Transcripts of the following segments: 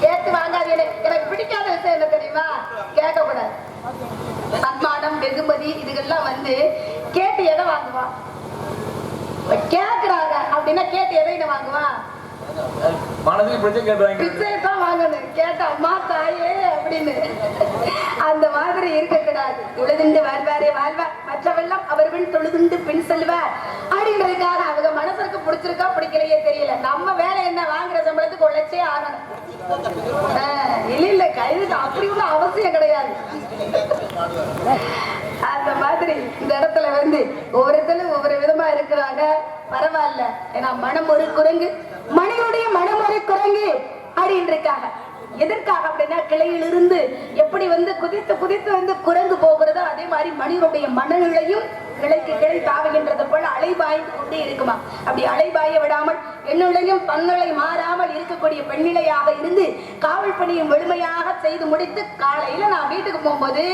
கேட்டு வாங்காது. எனக்கு பிடிக்காத விஷயம் என்ன தெரியுமா? கேட்க கூடாது. சன்மானம் வெகுமதி இதுகெல்லாம் வந்து கேட்டு எதை வாங்குவா? கேக்குறாங்க அப்படின்னா கேட்டு எதை வாங்குவா? கேட்டா அம்மா தாயே அப்படின்னு அந்த மாதிரி இருக்கக்கூடாது. தொழுதுண்டு வாழ்வாரே வாழ்வார் மற்றவெல்லாம் அவர்கள் தொழுதுண்டு பின் செல்வார் அப்படின்றதுக்காக அவங்க மனசுக்கு பிடிச்சிருக்கா பிடிக்கலையே தெரியல. நம்ம வேலை என்ன? வாங்குற சம்பளத்துக்கு உழைச்சே ஆகணும். இல்ல கைது அப்படி ஒன்றும் அவசியம் கிடையாது. அந்த மாதிரி இந்த இடத்துல வந்து ஒவ்வொருத்தரும் ஒவ்வொரு விதமா இருக்கிறாங்க. பரவாயில்ல. ஏன்னா மனம் ஒரு குரங்கு, மனிதனுடைய மனம் ஒரு குரங்கு அப்படின்னு இருக்காங்க. எதற்காக அப்படின்னா கிளையிலிருந்து எப்படி வந்து குதித்து குதித்து வந்து குரங்கு போகிறதோ அதே மாதிரி மனிதனுடைய மனநிலையும் கிளைக்கு கிளை தாவுகின்றது போல அலைபாய்ந்து கொண்டே இருக்குமா. அப்படி அலைபாய விடாமல் என்னுடையும் தன்னிலை மாறாமல் இருக்கக்கூடிய பெண்ணிலையாக இருந்து காவல் பணியும் முழுமையாக செய்து முடித்து காலையில நான் வீட்டுக்கு போகும்போது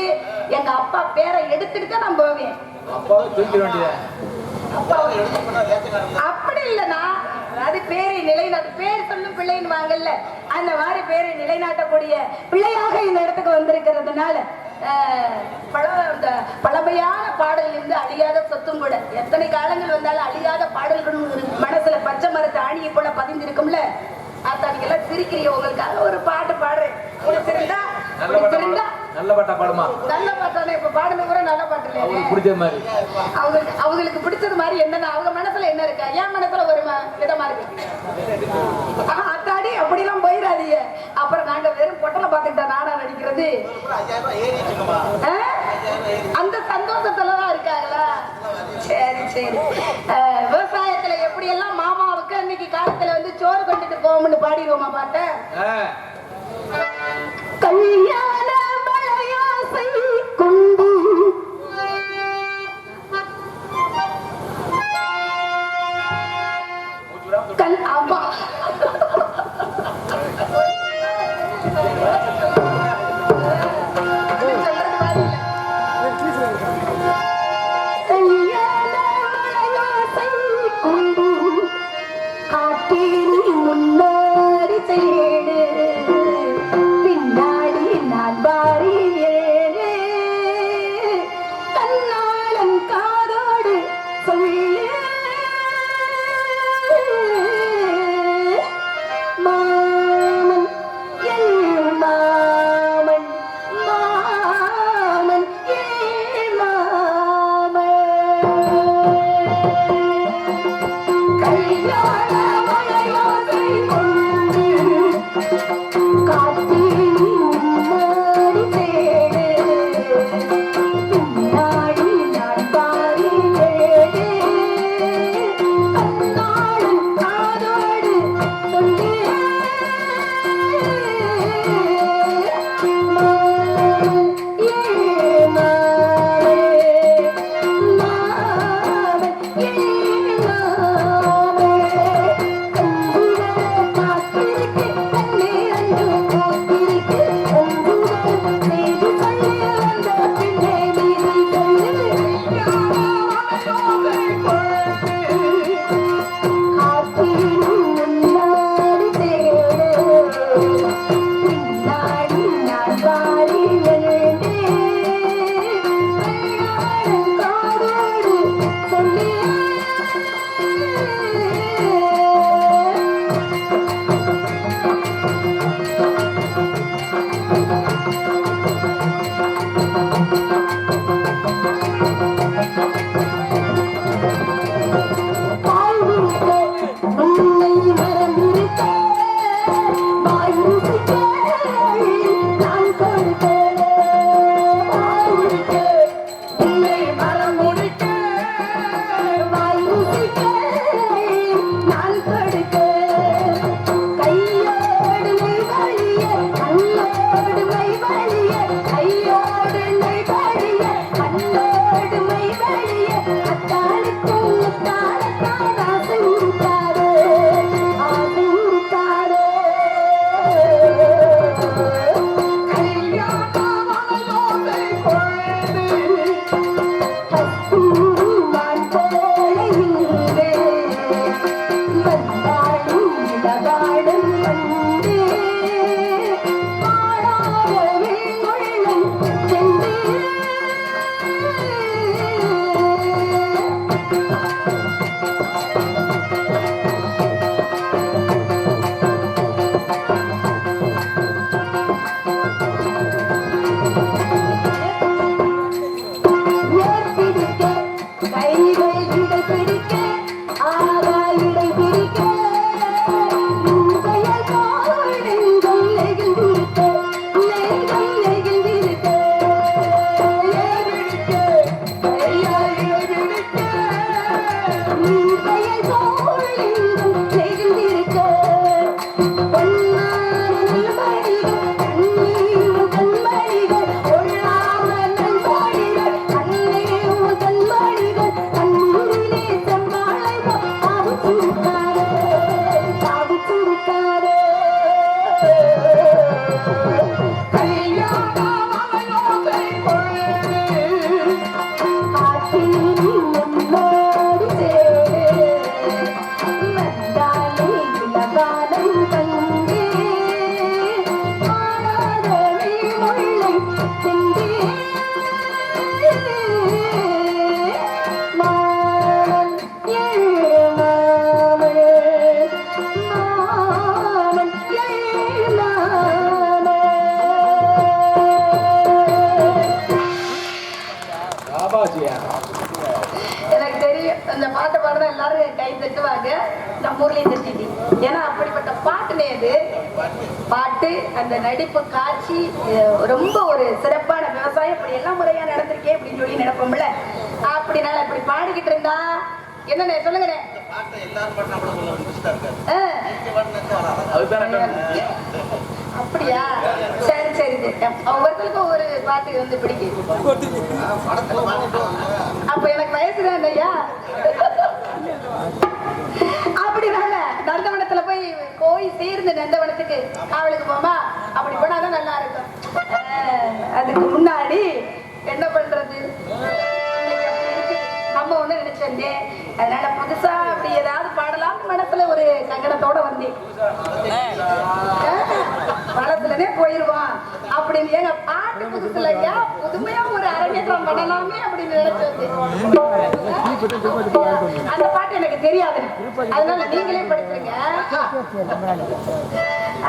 எங்க அப்பா பேரை எடுத்துட்டு தான் நான் போவேன். அப்படி இல்லைன்னா அது பேரை நிலைநாட்டு பேர் சொல்லும் பிள்ளைன்னு வாங்கல்ல, அந்த மாதிரி பேரை நிலைநாட்டக்கூடிய பிள்ளையாக இந்த இடத்துக்கு வந்திருக்கிறதுனால பழமையான பாடல் இருந்து அழியாத சொத்தும் கூட. எத்தனை காலங்கள் வந்தாலும் அழியாத பாடல்கள் மனசுல பச்சை மரத்தை ஆணியை போல பதிந்திருக்கும்ல. அத்தானிக்கெல்லாம் சிரிக்கிறீங்க. உங்களுக்காக ஒரு பாட்டு பாடுறேன். பிடிச்சிருந்தா நல்ல பாட்டா பாடுமா? நல்ல பாட்டானே இப்ப பாடுன கூட நல்ல பாட்டு இல்லையா? அவங்களுக்கு பிடிச்சது மாதிரி என்னன்னா அவங்க மனசுல என்ன இருக்கா? என் மனசுல ஒரு விதமா இருக்கு. அத்தாடி அப்படிலாம் போயிடாதீங்க. அப்புறம் நாங்க வெறும் பொட்டலை பார்த்துக்கிட்டா நானா நடிக்கிறது? அந்த சந்தோஷத்துலதான் இருக்காங்களா? சரி சரி. விவசாயத்துல எப்படி எல்லாம் மாமா விருந்தாளிக்கு காலத்துல வந்து சோறு கொண்டுட்டு போவோம்னு பாடிடுவோமா பாட்ட கல்யாண மலையாசை கொண்டு ஆமா எனக்கு தெரியும் அந்த பாட்டை பாடுற எல்லாரும் கை தட்டுவாங்க. நம்ம ஊர்லயும் தட்டிட்டு ஏன்னா அப்படிப்பட்ட பாட்டுனே அது பாட்டு அந்த நடிப்பு காட்சி ரொம்ப ஒரு சிறப்பான விவசாயம் இப்படி எல்லாம் முறையா நடந்திருக்கே அப்படின்னு சொல்லி நினைப்போம்ல. அப்படினால இப்படி பாடிக்கிட்டு இருந்தா என்னண்ணே சொல்லுங்கண்ணே. அப்படியா? சரி சரி சரி. ஒவ்வொருத்தருக்கும் ஒவ்வொரு பாட்டு வந்து பிடிக்கும். அப்ப எனக்கு வயசுதான் ஐயா. அப்படிதாங்க நந்தவனத்துல போய் சேர்ந்து நந்தவனத்துக்கு காவலுக்கு போமா, அப்படி போனாதான் நல்லா இருக்கும். அதுக்கு முன்னாடி என்ன பண்றது, நம்ம ஒண்ணு நினைச்சேன். அதனால புதுசா அப்படி ஏதாவது பாடலாம் மனசுல ஒரு சங்கடத்தோட வந்தேன். பழத்துலனே போயிருவான் அப்படின்னு. ஏங்க பாட்டு புதுசுல ஐயா, புதுமையா ஒரு அரங்கேற்றம் பண்ணலாமே அப்படின்னு நினைச்சேன். அந்த பாட்டு எனக்கு தெரியாது, அதனால நீங்களே படிச்சிருங்க.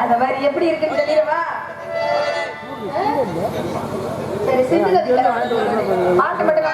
அந்த மாதிரி எப்படி இருக்குன்னு தெரியவா? சரி சிந்து பாட்டு மட்டும்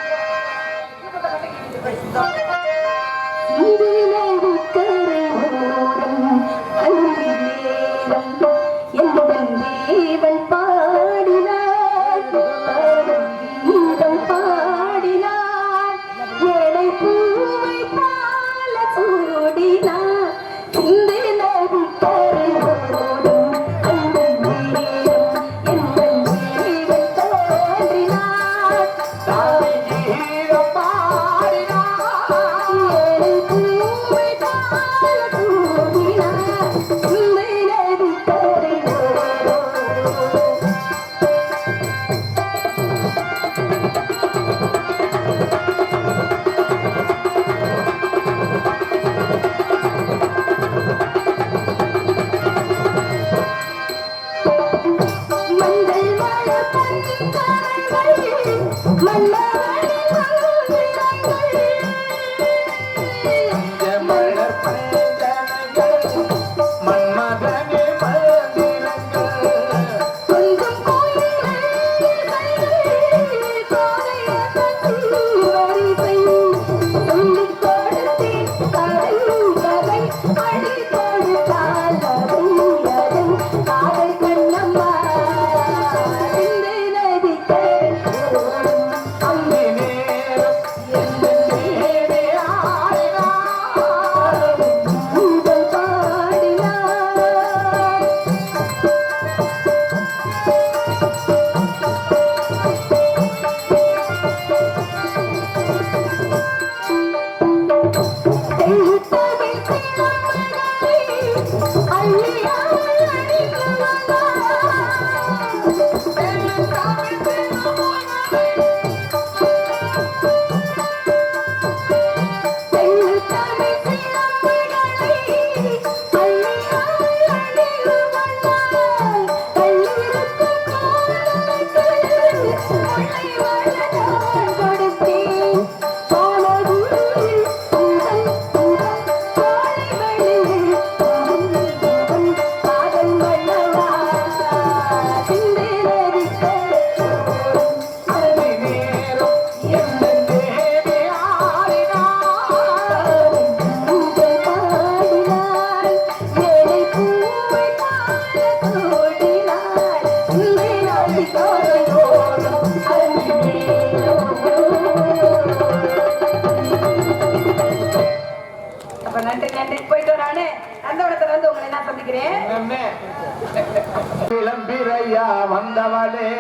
விளம்பிரையா வந்தவளே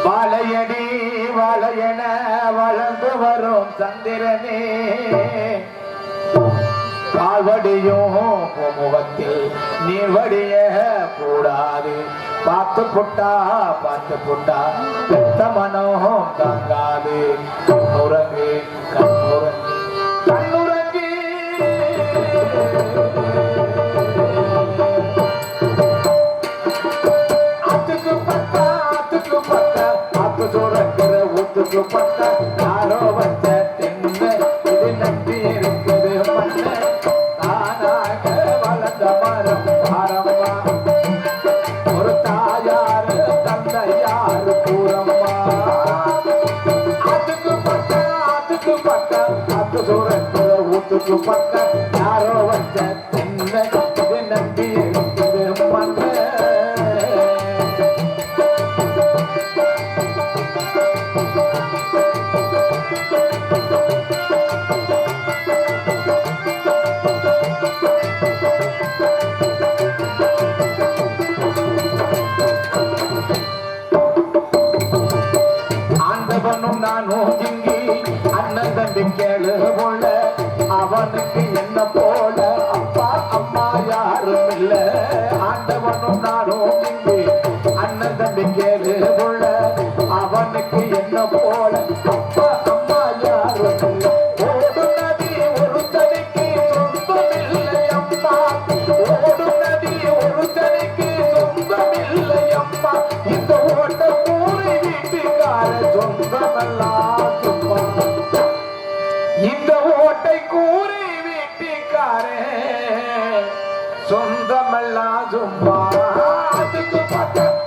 வாழையடி வாழையன வளர்ந்து வரும் சந்திரனே பால்வடியும் முகத்தில் நீர்வடிய கூடாது பார்த்து புட்டா பெத்த மனோகம் தாங்காது கண்ணுறங்கு கண்ணுறங்கி ஆத்துக்கு பட்டா ஆத்து சுரக்கிற ஊத்துக்கு பட்டா யாரோ வச்ச தின்ன இது நம்பி இருக்குது மண்ண தானாக வளர்ந்த மரம் பாரம்மா ஒரு தாயாரு தந்தையாரு பூரம்மா ஆத்துக்கு பட்டா ஆத்து சுரக்கிற ஊத்துக்கு பட்டா யாரோ வச்ச தின்ன இது நம்பி இருக்குது மண்ண தம்பி கேளு போல அவனுக்கு என்ன போல அப்பா அம்மா யாரும் இல்ல ஆண்டவனும் நானும் இங்கு அண்ணன் தம்பி கேளு போல அவனுக்கு என்ன போல அப்பா அம்மா யாரும் இல்ல ஓடும் நதி ஒரு தனிக்கு சொந்தமில்லை அம்மா ஓடும் நதி ஒரு தனிக்கு சொந்தமில்லை அம்மா இந்த ஓட்ட கூறி வீட்டுக்கார சொந்தமெல்லாம் சும்மா இந்த ஓட்டை கூறி வீட்டுக்காரே சொந்தமெல்லாம் சும்மா அதுக்கு பக்கம்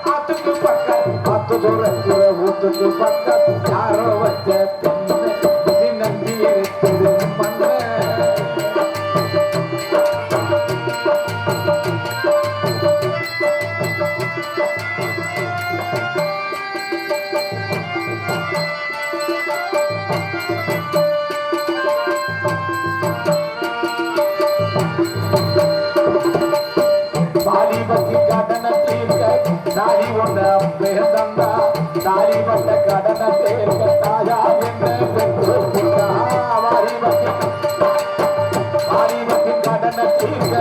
அத்து துறக்கிற ஊத்துக்கு பக்கம் யாரோ வச்ச பெண்ணு நம்பி இருக்குது மண்ண தாலிபத்தி கடன தீர்க்க தாலி ஒண்ண பேர்ந்தா தாலிபட்ட கடன தீர்க்க தாயா என்ன பெற்று தாலிபத்தி கடன தீர்க்க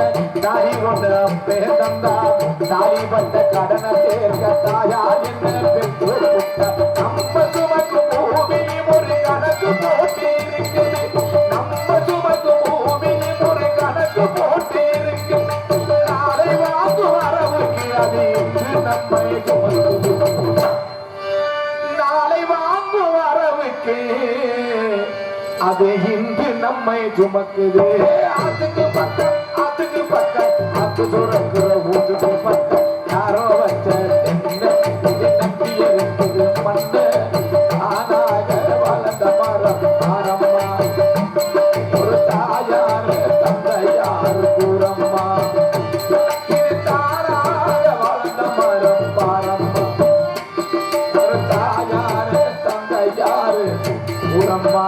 தாலி ஒண்ண பேர்ந்தா தாலிபட்ட கடன தீர்க்க தாயா என்ன பெற்று நம்ம சுமக்கு பூமியும் ஒரு கணக்கு போட்டி இருக்குது நம்ம சுமக்கு பூமியும் ஒரு கணக்கு போட்டி இருக்குது நாளை வாங்கும் வரவுக்கு அது இன்று நம்மை சுமக்குது அதுக்கு பக்கம் அது சுரக்கிற ஊத்துக்கு பக்கம் யாரோ வச்ச நம்பி இருக்குது மண்ணு ஆனாக வளர்ந்த மரம் ஆரம்மா ஒரு தாயாரு தந்தையாரு கூறம்மா அம்மா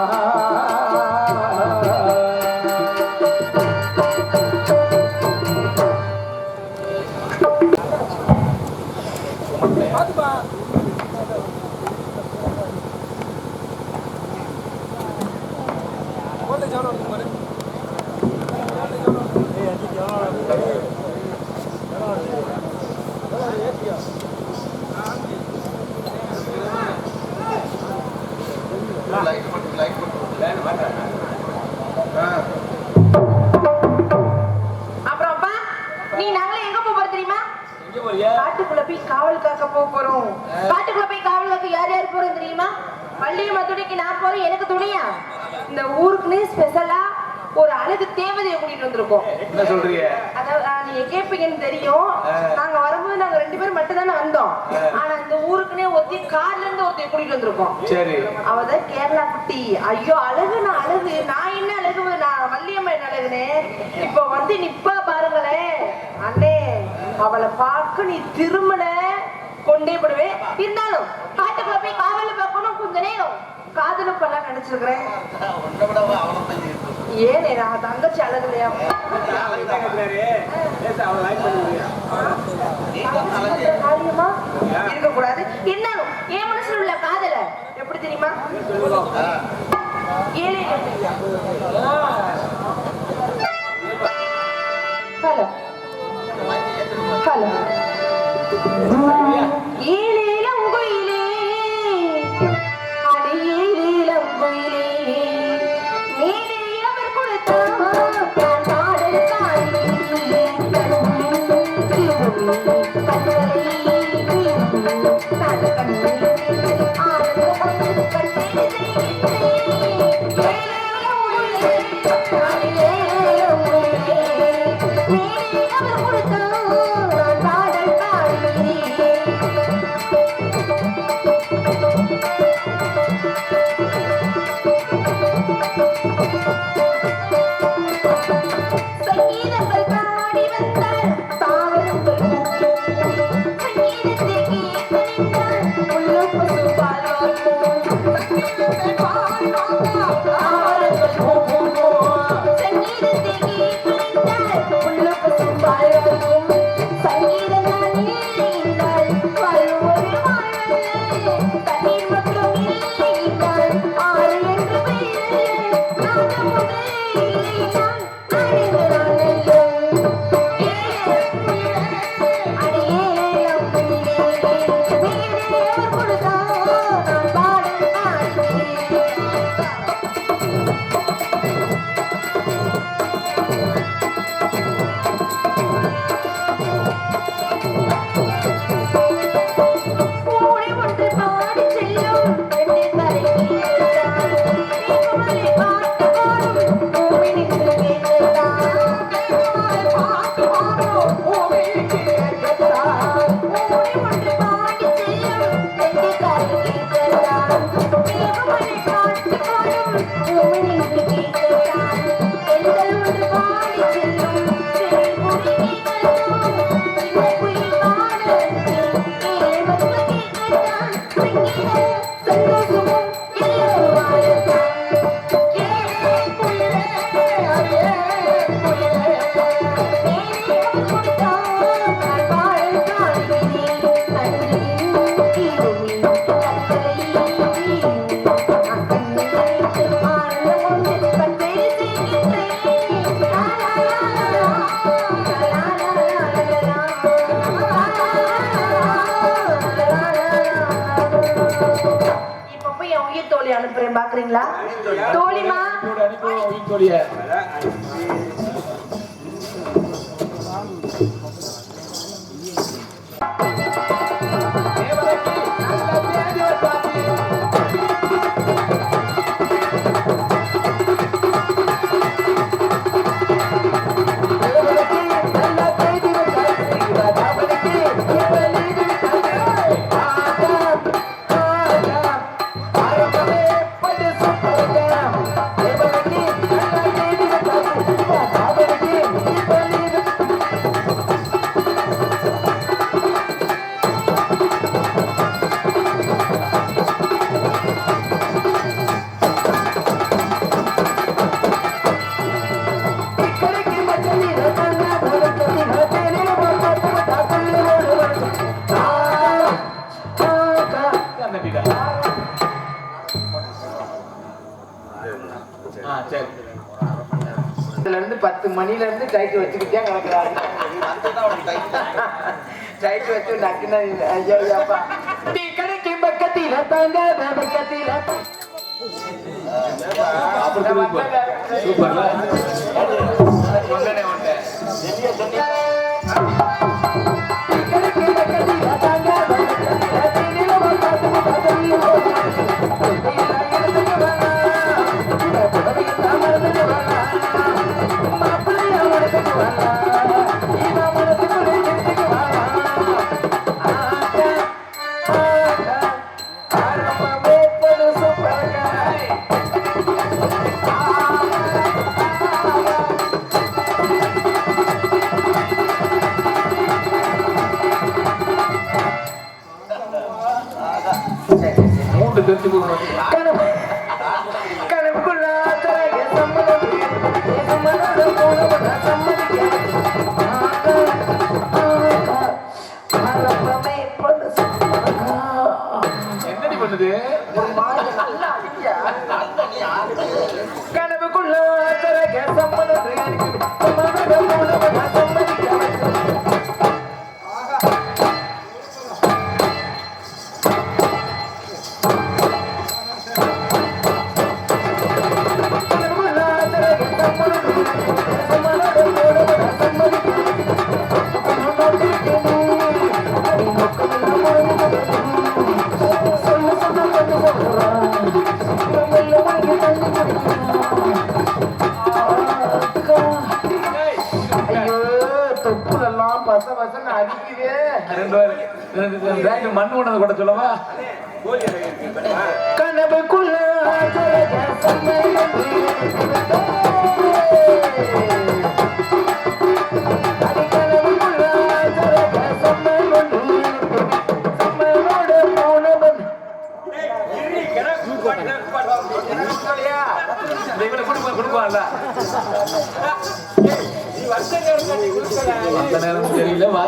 அப்புறம்ப்பா நீ நாங்களே எங்க போக போறோம் தெரியுமா? காட்டுக்குள்ள போய் காவல் காக்க போறோம். காட்டுக்குள்ள போய் காவல் காக்க யார் யார் போறோம் தெரியுமா? வள்ளியம்மா துணைக்கு நான் போறேன். எனக்கு துணையா இந்த ஊருக்குன்னு ஸ்பெஷலா ஒரு அழகு தேவதையை கூட்டிட்டு வந்திருக்கோம். என்ன சொல்றீங்க? அதாவது நீங்க கேட்பீங்கன்னு தெரியும். நாங்க வரும்போது நாங்க 2 பேரும் மட்டும் தானே வந்தோம். ஆனா இந்த ஊருக்குன்னே ஒருத்தி கார்ல இருந்து ஒருத்தைய கூட்டிட்டு வந்திருக்கோம். சரி. அவதான் கேரளா குட்டி. ஐயோ அழகு நான் அழகு நான் என்ன அழகு நான் வள்ளியம்மா என்ன அழகுனே இப்ப வந்து நிப்பா பாருங்களேன் அண்ணே அவளை பார்க்க நீ திருமண கொண்டே போடுவேன். இருந்தாலும் காட்டுக்குள்ள போய் காவல பார்க்கணும் கொஞ்ச நேரம் காதல பண்ண நினைச்சிருக்கிறேன். ஏனே நான் தங்கச்சி அழகுலையா காரியமா இருக்க கூடாது. இருந்தாலும் என் மனசுல உள்ள காதல எப்படி தெரியுமா? ஏழை ஹலோ ஹலோ ஏழேலம் கோயிலே அடி ஏழேலம் கோயிலே மேலே அவர் கொடுத்தான் பாடல் தாய் அனுப்புறேன் பாக்குறீங்களா தோழிமா இருந்து 10 மணில இருந்து டைட் வச்சுக்கிட்டே கிடக்குறாரு. டைட் வச்சு நக்குனா ஐயாப்பா டீ கடைக்கு பக்கத்தில தாங்க பக்கத்தில சூப்பர்ல ஒண்ணே ஒண்ணே டீ கடைக்கு பக்கத்தில தாங்க பக்கத்தில தீனில வந்து என்னடி பண்ணுது கனவுக்குள்ள மண் உணவு கூட சொல்லவா கனவுக்குள்ள கொடுப்பான்ல அந்த நேரம் தெரியல வா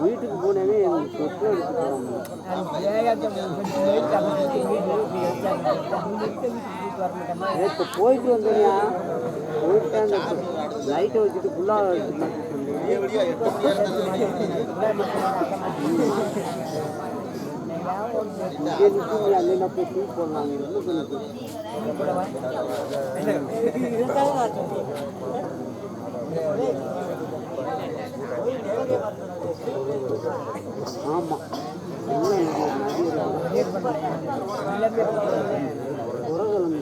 வீட்டுக்கு போனவே நேற்று போயிட்டு வந்தேயா போயிட்டு அந்த லைட்டை வச்சுட்டு ஃபுல்லாக அங்கே போய் டீ போடலாங்க ஆமாம் உரகிழங்கு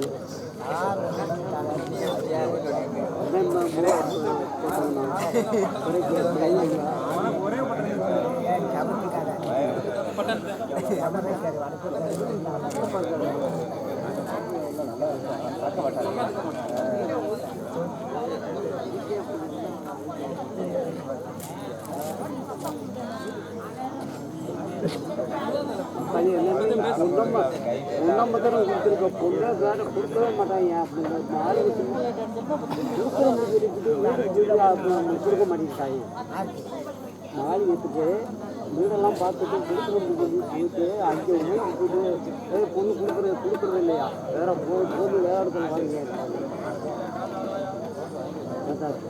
உன்னம்ப தடவை கொடுத்துருக்க பொண்ணு வேற கொடுக்கவே மாட்டாங்க அப்படின்ற மாடு கொடுக்க மாட்டேங்கிறாங்க மாடு எடுத்துட்டு வீடெல்லாம் பார்த்துட்டு கொடுக்குறது போயிட்டு அங்கே ஊருக்கு போயிட்டு பொண்ணு கொடுக்குறது இல்லையா வேற போய் வேற இடத்துல வாங்கி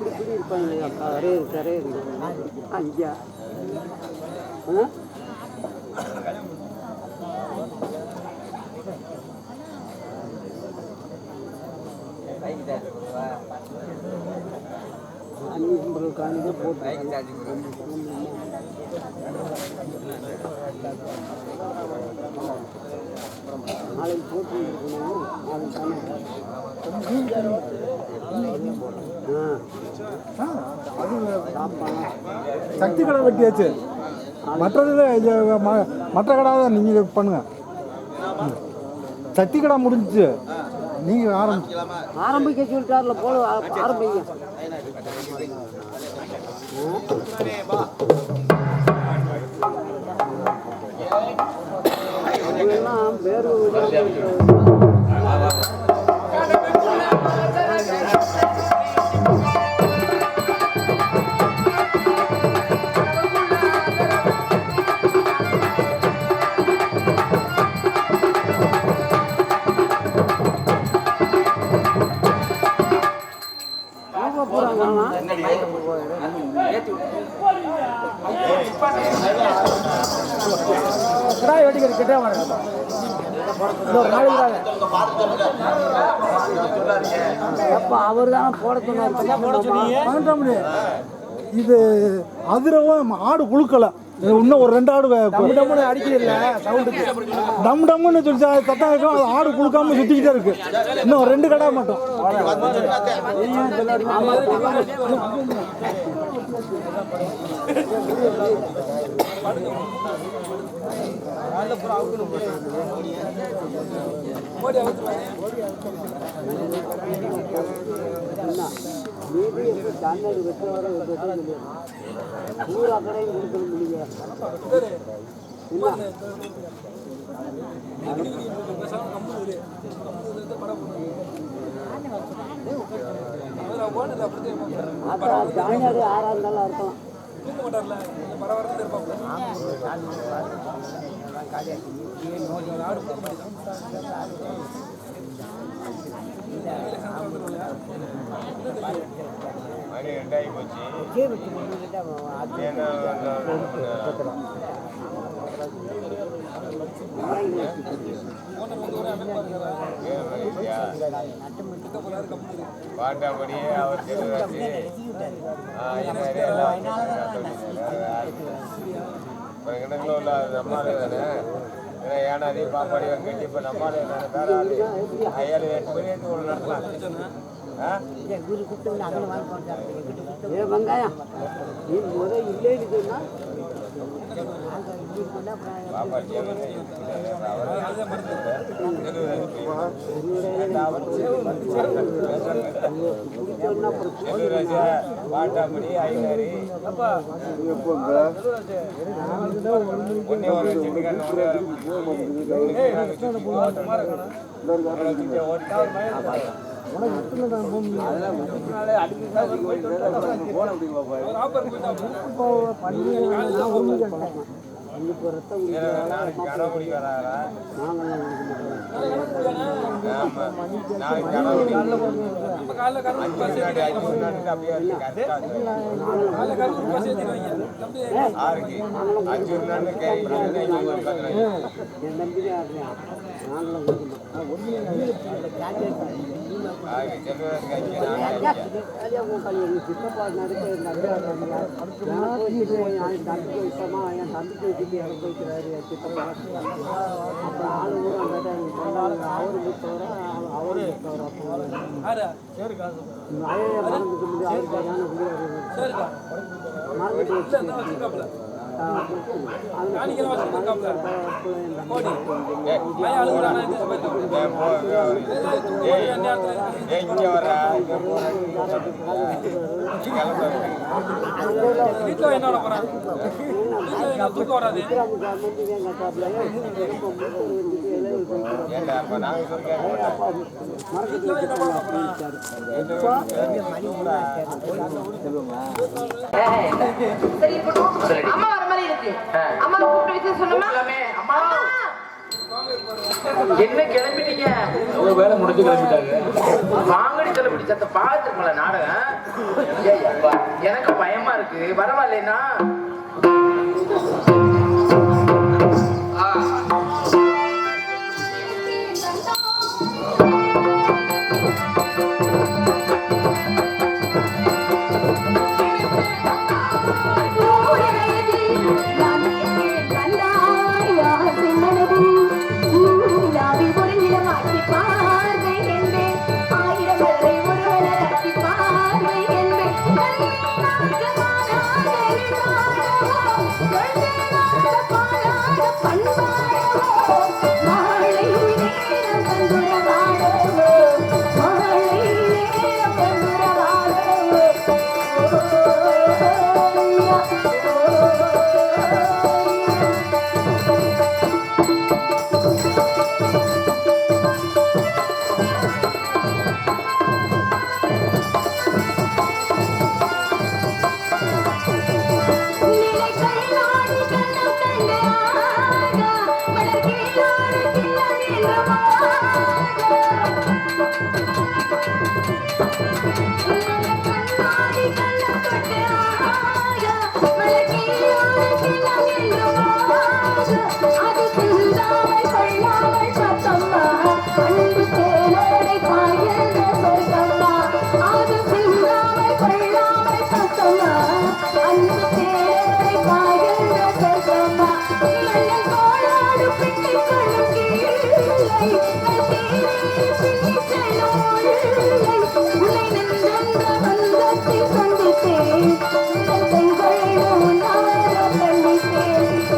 இப்படி இருப்பாங்க இல்லையா கரையே அங்கேயா காணிக்க போட்டு நாளைக்கு போட்டு இருக்கணும் சக்தி கடை வெட்டியாச்சு மற்ற கடை தான் நீங்கள் பண்ணுங்க சக்தி கடை முடிஞ்சிச்சு நீங்கள் ஆரம்பிக்க சொல்லிட்டார்ல போல ஆரம்பிங்க எல்லாம் வேறு அவர் தான் போட சொன்னார். இது அதிரவும் ஆடு குழுக்கலை இன்னும் ஒரு 2 ஆடு அடிக்கல சவுண்டுக்கு டம் டம்னு சொல்லி சத்தம் கேட்கும் அது ஆடு குழுக்காம சுத்திக்கிட்டே இருக்கு இன்னும் 2 கடை மட்டும் தாண்டாடி வெட்ட வர பூரா கடையும் கொடுக்க முடியல தாண்டாடி 6ஆம் நாள் இருக்கலாம் பாட்டாபடியே அவர் கிணக்குல உள்ள நம்மாலே தானே ஏன்னா அதே பாப்பாடி கட்டி இப்போ நம்மாலே தானே வேற 7-8 மணி எடுத்து ஒன்று நடத்தலாம் ஏ வெங்காயம் நீ முதல் இல்லைன்னு சொன்னா வாட்டாமணி ஐநரி சித்தப்பா தம்பிக்கு இஷ்டமா என் தம்பிக்கு வச்சுட்டு இடம் போய்க்கிறாரு சித்தப்பா அப்புறம் ஆளு ஊரும் அவரு விட்டவர அவரு மழையை மறந்துக்க முடியும் அவருக்கு மறந்துட்டு அம்மா வர மாதிரி இருக்கு. அம்மா கூப்பிட்டு வச்சு சொன்னோமா? அம்மா என்ன கிளம்பிட்டீங்க? வேலை முடிஞ்சு கிளம்பிட்டாங்க. வாங்கடி தலைப்படி சத்த பாத்துருக்கல நாடகம். எனக்கு பயமா இருக்கு. பரவாயில்லைன்னா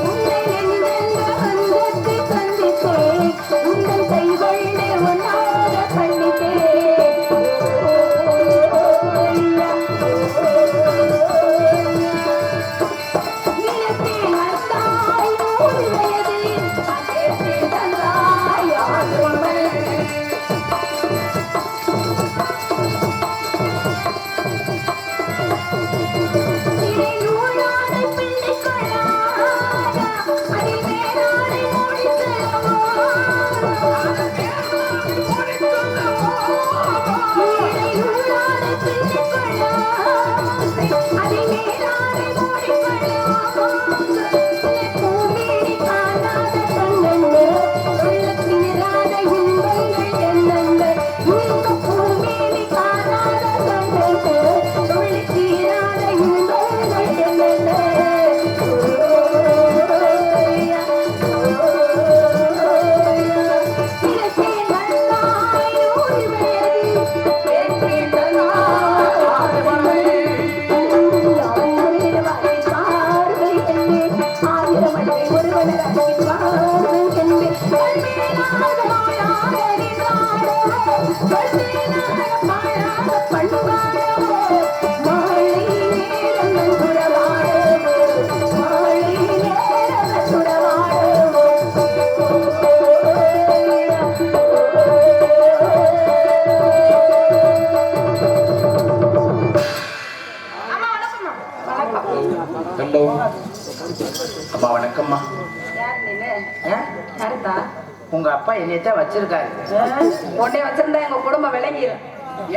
உன்னை அப்பா வணக்கம்மா. யார் நீனு? யாருதா? உங்க அப்பா என்னையத்தான் வச்சிருக்காரு. உன்னை வச்சிருந்தா எங்க குடும்பம் விளங்கிடும்.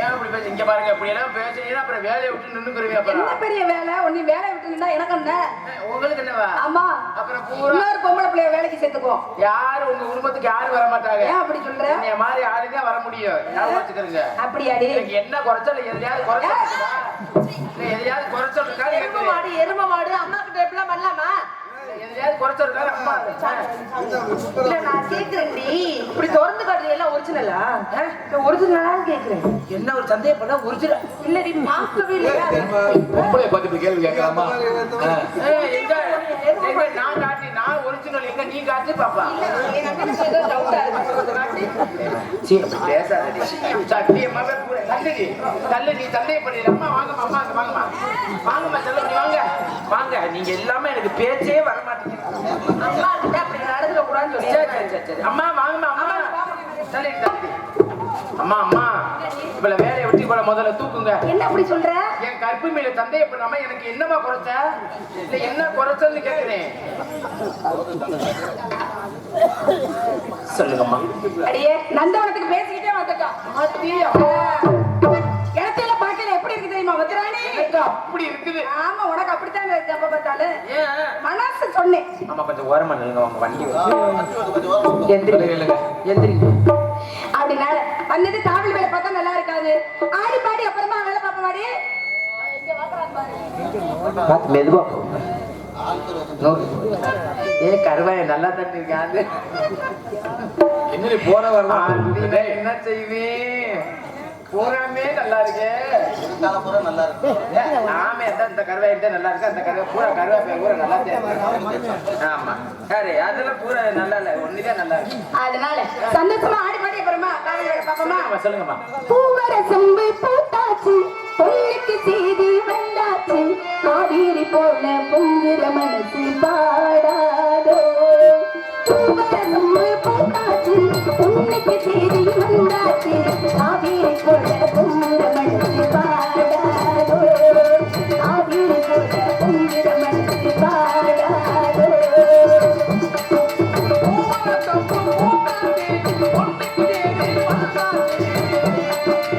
ஏன் அப்படி பேச? இங்க பாருங்க, இப்படி எல்லாம் பேசுனீங்கன்னா அப்புறம் வேலையை விட்டு நின்னுக்குருவீங்க. என்ன அப்புறம் பெரிய வேலை? உன்னை வேலை விட்டு நின்னா எனக்கு என்ன? உங்களுக்கு என்னவா? ஆமா, அப்புறம் பூரா இன்னொரு பொம்பளை பிள்ளைய வேலைக்கு சேர்த்துக்குவோம். யாரு உங்க குடும்பத்துக்கு யாரும் வர மாட்டாங்க. ஏன் அப்படி சொல்ற? என்னைய மாதிரி ஆளுங்க வர முடியும். ஞாபகம் வச்சுக்கிறீங்க. அப்படியாடி? எனக்கு என்ன குறைச்சல்? எதையாவது குறைச்சல் இருக்கா? இல்ல எதையாவது குறைச்சல் இருக்கா? எரும மாடு அம்மா கிட்ட எப்படிலாம் பண்ணலாமா? எதையாவது குறைச்சல் இருக்கா? அம்மா இல்ல நான் கேக்குறேன்டி, இப்படி திறந்து காட்டுறது எல்லாம் ஒரிஜினலா? ஒரிஜினலா கேக்குறேன். என்ன ஒரு சந்தேகப்பட்டா ஒரிஜினல் இல்லடி, பார்க்கவே இல்லையா? பொம்பளை பார்த்து இப்படி கேள்வி கேட்கலாமா? எங்க எங்க நான் காட்டி, நான் ஒரிஜினல் எங்க நீ காட்டி பாப்பா. எனக்கு ஏதோ டவுட்டா இருக்கு. சீ, பேசாதடி. சத்தியமாவே கூட தள்ளுடி. தள்ளுடி, சந்தேகப்படி. அம்மா வாங்கம்மா, அம்மா வாங்கம்மா. வாங்கம்மா, செல்லப்படி வாங்க. வாங்க. நீங்க எல்லாமே எனக்கு பேச்சே வர மாட்டேங்குது. அம்மா கிட்ட அப்படி நடந்துக்க கூடாதுன்னு சொல்லி. சரி. அம்மா வாங்கம்மா, அம்மா. தள்ளுடி, தள்ளுடி. அம்மா அம்மா, இவ்வளவு வேலையை விட்டு இவ்வளவு முதல்ல தூக்குங்க. என்ன அப்படி சொல்ற? என் கற்பு மேல சந்தேகப்படாம எனக்கு என்னமா குறைச்ச? இல்ல என்ன குறைச்சல்னு கேக்குறேன். சொல்லுங்கம்மா. அடியே, நந்தவனத்துக்கு பேசிக்கிட்டே வந்துட்டோம். இடத்துல பார்க்கல எப்படி இருக்கு தெரியுமா வத்ராணி? எனக்கு அப்படி இருக்குது. ஆமா, உனக்கு அப்படித்தான் இருக்கு. அப்ப பார்த்தாலும் ஏன்? மனசு சொன்னேன். ஆமா, கொஞ்சம் ஓரமா நில்லுங்க. உங்க வண்டி எந்திரிங்க, எந்திரிங்க. அப்படினால வந்தது காவல் வேலை பார்த்தா நல்லா இருக்காது. ஆடி பாடி அப்புறமா வேலை பார்ப்ப மாடி. பார்த்து மெதுவா போ. ஏ கருவாய் நல்லா தண்ணி இருக்காது. என்ன போற வரலாம்? என்ன செய்வேன்? பூராமே நல்லா இருக்கு. நல்லா இருக்கு. நாமே இந்த கருவாய் நல்லா இருக்கு. அந்த கருவாய் பூரா கருவாய் பூரா நல்லா இருக்கு. ஆமா சரி, அதெல்லாம் பூரா நல்லா இல்ல, ஒண்ணுதான் நல்லா இருக்கு. அதனால சந்தோஷமா ஆடி பாடி அப்புறமா காவல் வேலை பார்ப்போமா? சொல்லுங்கம்மா. பூவர செம்பு பூத்தாச்சு, பொண்ணுக்கு செய்தி வந்தாச்சு, காவேரி போல பொங்குற மனசு பாடாதோ. பூவர செம்பு பூத்தாச்சு, பொண்ணுக்கு செய்தி வந்தாச்சு, காவேரி போல பொங்குற மனசு பாடாதோ. காவேரி போல பொங்குற மனசு பாடாதோ. பூவர செம்பு பூத்தாச்சு, பொண்ணுக்கு செய்தி வந்தாச்சு.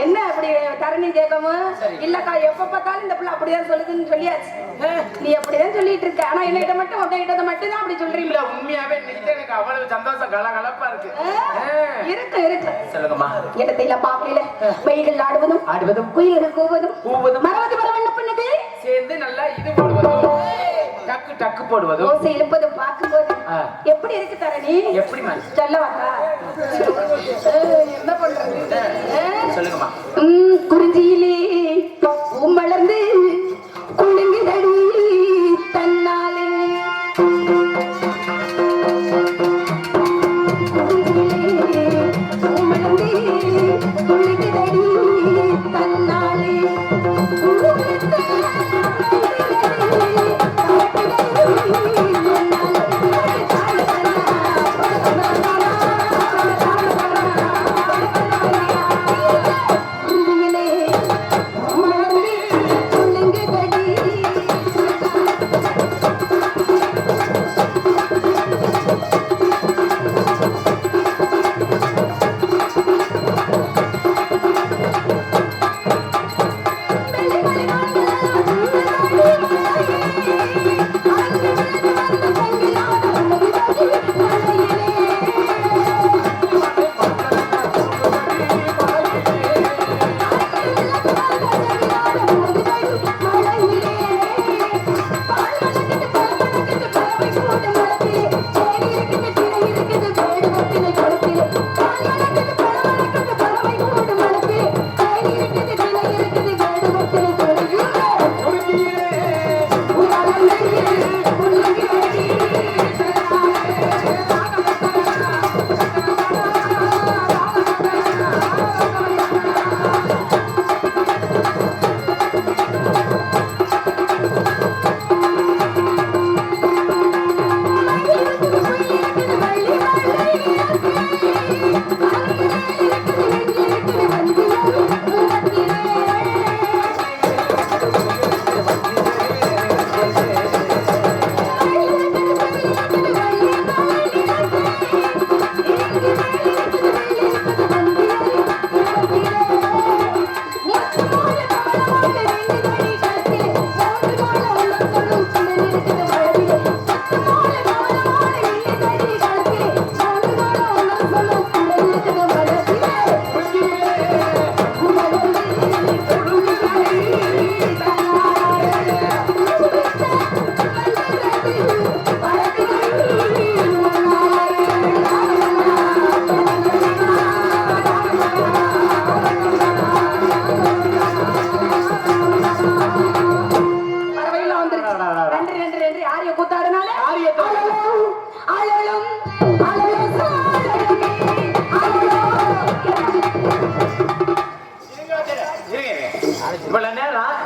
என்ன அப்படி தரணி கேட்கணும் இல்லக்கா எப்ப பார்த்தாலும் இந்த பிள்ளை அப்படிதான் சொல்லுதுன்னு சொல்லியாச்சு. நீ அப்படிதான் சொல்லிட்டு இருக்க. ஆனா என்னகிட்ட மட்டும் உங்ககிட்ட மட்டும் தான் அப்படி சொல்றீங்களா? உண்மையாவே இன்னைக்கு எனக்கு அவ்வளவு சந்தோஷம் கலகலப்பா இருக்கு. இருக்கு இருக்கு. சொல்லுங்கம்மா. இடத்தையில பாக்கையில வெயில்கள் ஆடுவதும் குயில்கள் கூவதும் மரவது மரம் என்ன பண்ணுது சேர்ந்து நல்லா இது போடுவதும் டக்கு டக்கு போடுவதும் ஓசை இழுப்பதும் பார்க்கும்போது எப்படி இருக்கு தரணி? எப்படி சொல்லவாக்கா என்ன பண்றது? சொல்லுங்கம்மா. குறிஞ்சியிலே மலர்ந்து குலுங்குதடி தன்னாலே மலர்ந்து குலுங்குதடி தன்னாலே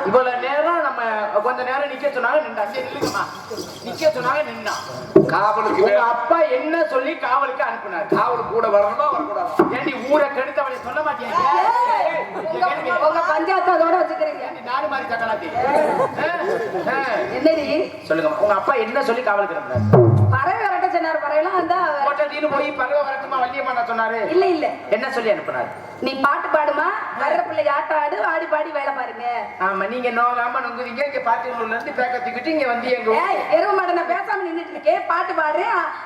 இவ்வளவு நேரம் நம்ம கொஞ்ச நேரம் நிக்க சொன்னாங்க நின்றா. சரி இல்லைங்கம்மா, நிக்க சொன்னாங்க நின்னா. காவலுக்கு உங்க அப்பா என்ன சொல்லி காவலுக்கு அனுப்புனாரு? காவல் கூட வரணுமா வரக்கூடாது? ஏண்டி ஊரை கெடுத்தவளை சொல்ல மாட்டீங்க? உங்க பஞ்சாயத்து அதோட வச்சுக்கிறீங்க. நாடு மாதிரி தக்கலாத்தி என்னடி சொல்லுங்க. உங்க அப்பா என்ன சொல்லி காவலுக்கு அனுப்புனாரு? பறவை வரட்ட சொன்னாரு. பறவைலாம் அந்த போட்டீன்னு போய் பறவை வரட்டுமா வள்ளியம்மா சொன்னாரு? இல்ல இல்ல என்ன சொல்லி அனுப்புனாரு? நீ பாட்டு பாடுமா, வர்ற பிள்ளைக்கு ஆட்ட ஆடு, ஆடி பாடி வேலை பாருங்க. ஆமா, நீங்க நோகாம நொங்குறீங்க. இங்க பாத்தீங்கன்னு இருந்து பேக்கத்துக்கிட்டு இங்க வந்து எங்க எருவு மாட நான் பேசாம நின்றுட்டு இருக்கேன், பாட்டு பாடு,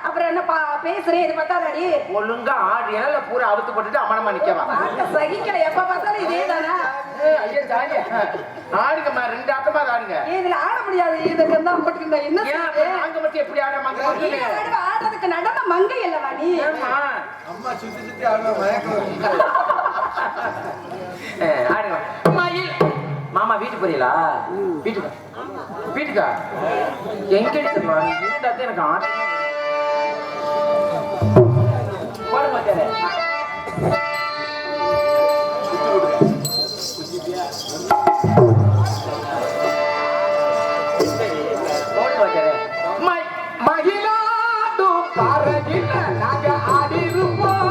அப்புறம் என்ன பேசுறேன், இது பார்த்தாடி ஒழுங்கா ஆடு இல பூரா அவுத்து போட்டுட்டு அமனமா நிக்கவா. சகிக்கல, எப்ப பார்த்தாலும் இதே தானா? ஐயா ஜாலியா ஆடுங்கம்மா, 2 ஆட்டமா ஆடுங்க. இதுல ஆட முடியாது, இதுக்கு தான் போட்டுக்கிட்ட என்ன அங்க மட்டும் எப்படி ஆடுறாங்க? ஆடுறதுக்கு நடன மங்கை அல்லவா நீ? அம்மா சுத்தி சுத்தி ஆடுற மயக்கம் ஆடுங்க. மாமா வீட்டுக்கு போறீங்களா? வீட்டுக்கா எங்க எடுத்துருவா? இருந்தாத்தான் எனக்கு ஆடு போட மாட்டேன். மகிழாடும் பாறையில் நாங்க ஆடிருப்போம்.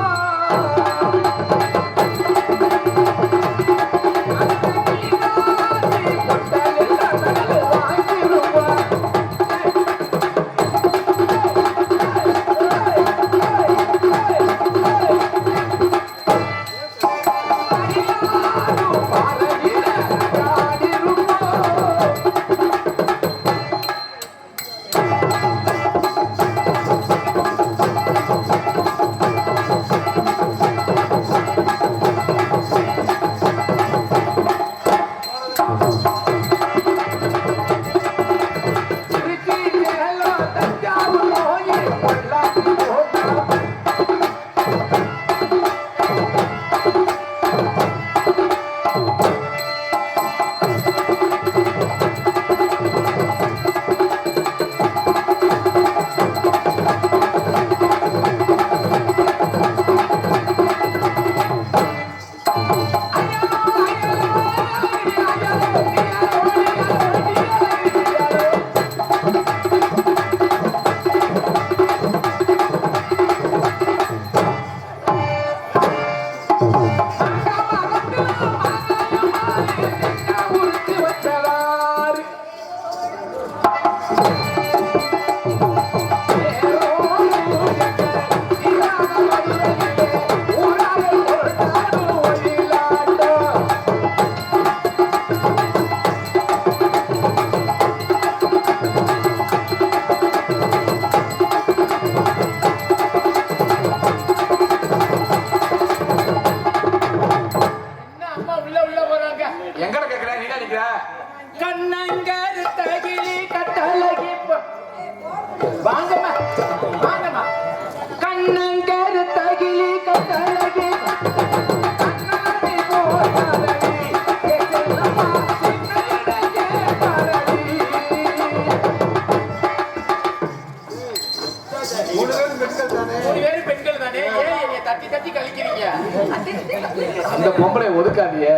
அந்த பொம்பளை ஒதுக்காதீங்க.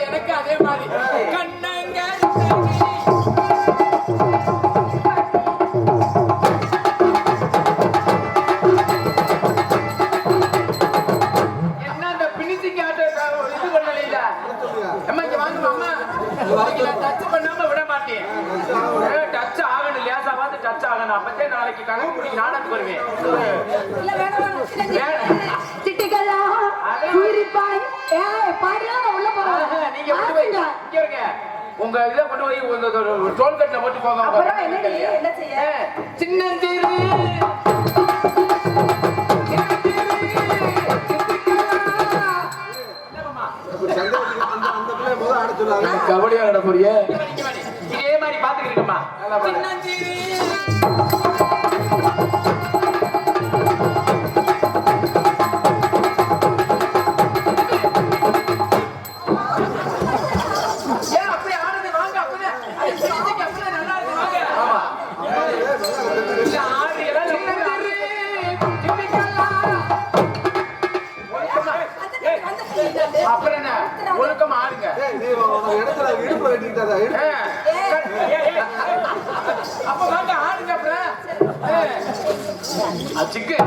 எனக்கு அதே மாதிரி கண்ணங்க என்ன அந்த பினிசிங் ஆட்ட இது பண்ணல. அம்மா இங்க வாங்க அம்மா, டச் பண்ணாம விட மாட்டேன். டச் ஆகணும், லேசா பார்த்து டச் ஆகணும். அப்பத்தே நாளைக்கு கணக்கு முடிக்க நாடத்துக்கு வருவேன். சிட்டிகளா குறிப்பாய் பாடியா உள்ள போறாங்க. நீங்க கொண்டு போய் இங்க இருங்க, உங்க இத கொண்டு போய் உங்க டோல்கேட்ல போட்டு போங்க. அப்புறம் என்ன செய்ய? சின்னஞ்சிறு கபடி ஆட போறிய இதே மாதிரி பாத்துக்கிட்டுமா. ஏன் அப்படி ஆடுது? வாங்க அப்பவே நல்லா இருக்கு. வாங்க. ஆமா அப்புறம் என்ன ஒழுக்கமா ஆடுங்க. இடத்துல இடுப்பு வெட்டிட்டாதா? அப்ப வாங்க ஆடுங்க. அப்புறம் சிக்கு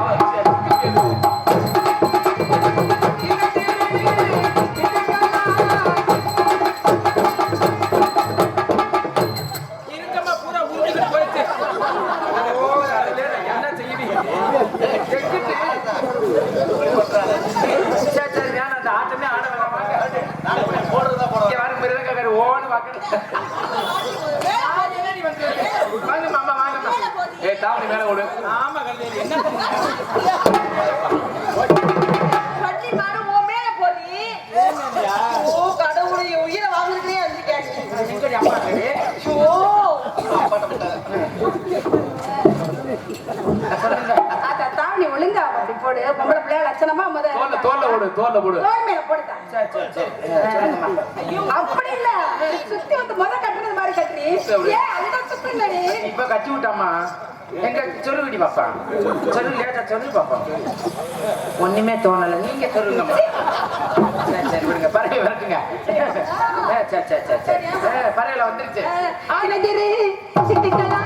சரி வேணாம் அந்த ஆட்டமே ஆட வேணாம் ஓன்னு வாங்க மாமா வாங்க ஏ தாவணி மேல ஓடு ஆமா என்ன உயிரை வாங்குறதுலயே தாவணி ஒழுங்கா அப்படி போடு பொம்பளை பிள்ளைய லட்சணமா தோல்ல போடு தோல் மேல போடுதா அப்படி இல்ல சுத்தி வந்து கட்டுறது மாதிரி கட்டுறீ ஏன் அந்த சுத்தி இல்லடி இப்ப கட்டி விட்டாமா எங்க சொல்லுங்கடி பாப்பா சொல்லு லேட்டா சொல்லு பாப்பா ஒண்ணுமே தோணல நீங்க சொல்லுங்கம்மா சரி விடுங்க பறவை வரட்டுங்க சரி பறவைல வந்துருச்சு ஆனகிரி சிட்டிக்கலா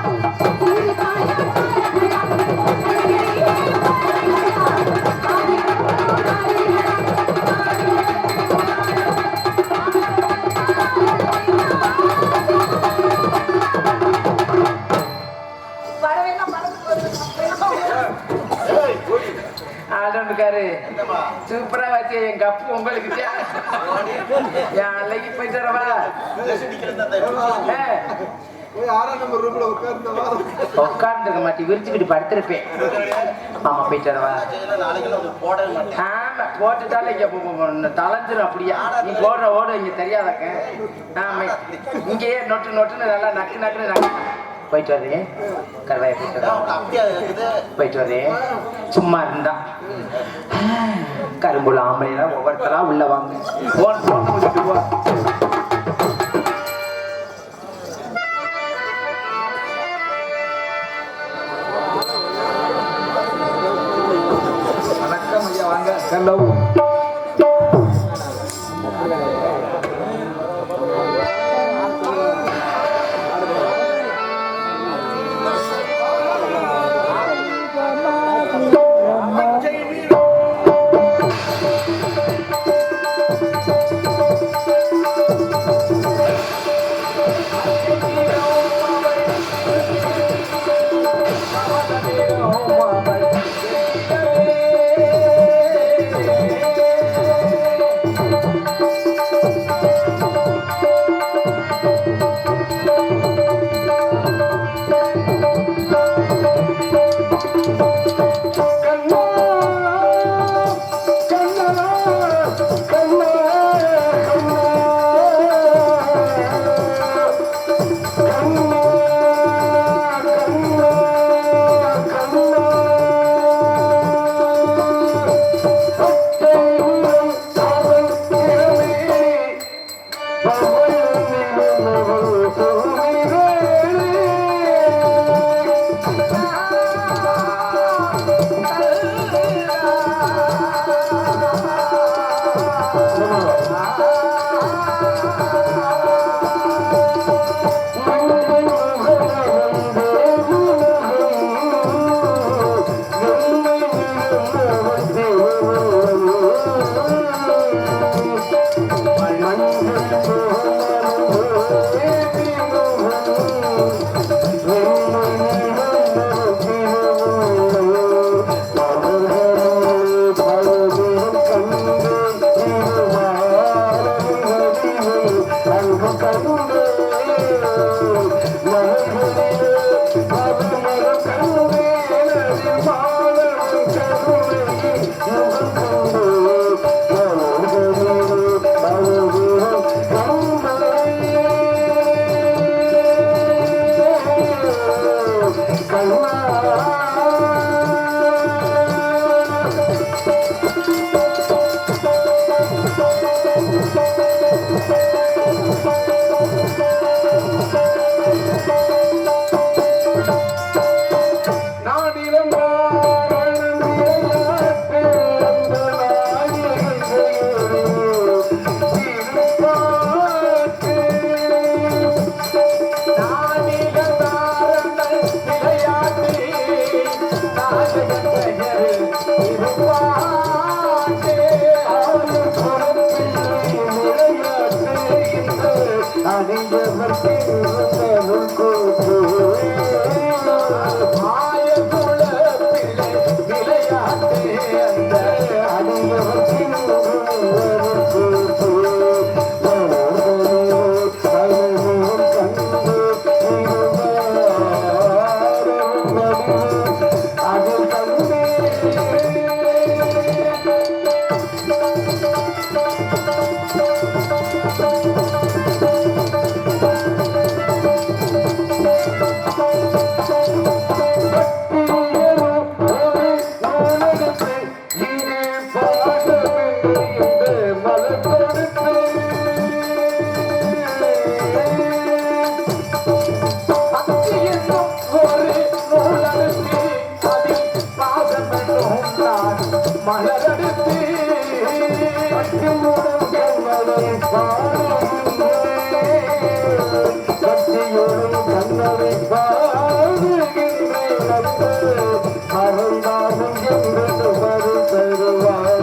ஆடனுக்காரு சூப்பரா வச்சு எங்க அப்பு உங்களுக்கு என் அன்னைக்கு போயிட்டு வரவா உட்கார்ந்துருக்க மாட்டேன் விரிச்சுக்கிட்டு படுத்திருப்பேன் ஆமா போயிட்டு வரவா ஆமா போட்டுட்டாலே இங்க தலைஞ்சிரும் அப்படியா நீ போடுற ஓடு இங்க தெரியாதக்க ஆமா இங்கேயே நொட்டுன்னு நல்லா நக்கு போயிட்டு வர்றேன் கருவாயை போயிட்டு வர்றேன் சும்மா இருந்தா கரும்புல ஆம்பளைலாம் ஒவ்வொருத்தரா உள்ள வாங்க போன் முடிச்சுட்டு போ வணக்கம் ஐயா வாங்க ஹலோ ஆய குல பிள்ளை நான் மலரடித்து கட்டியுடன் கண்ணனை கட்டியுடன் கண்ணனை பாடுகின்றேன் மறந்தாலும் என்று வரு தருவார்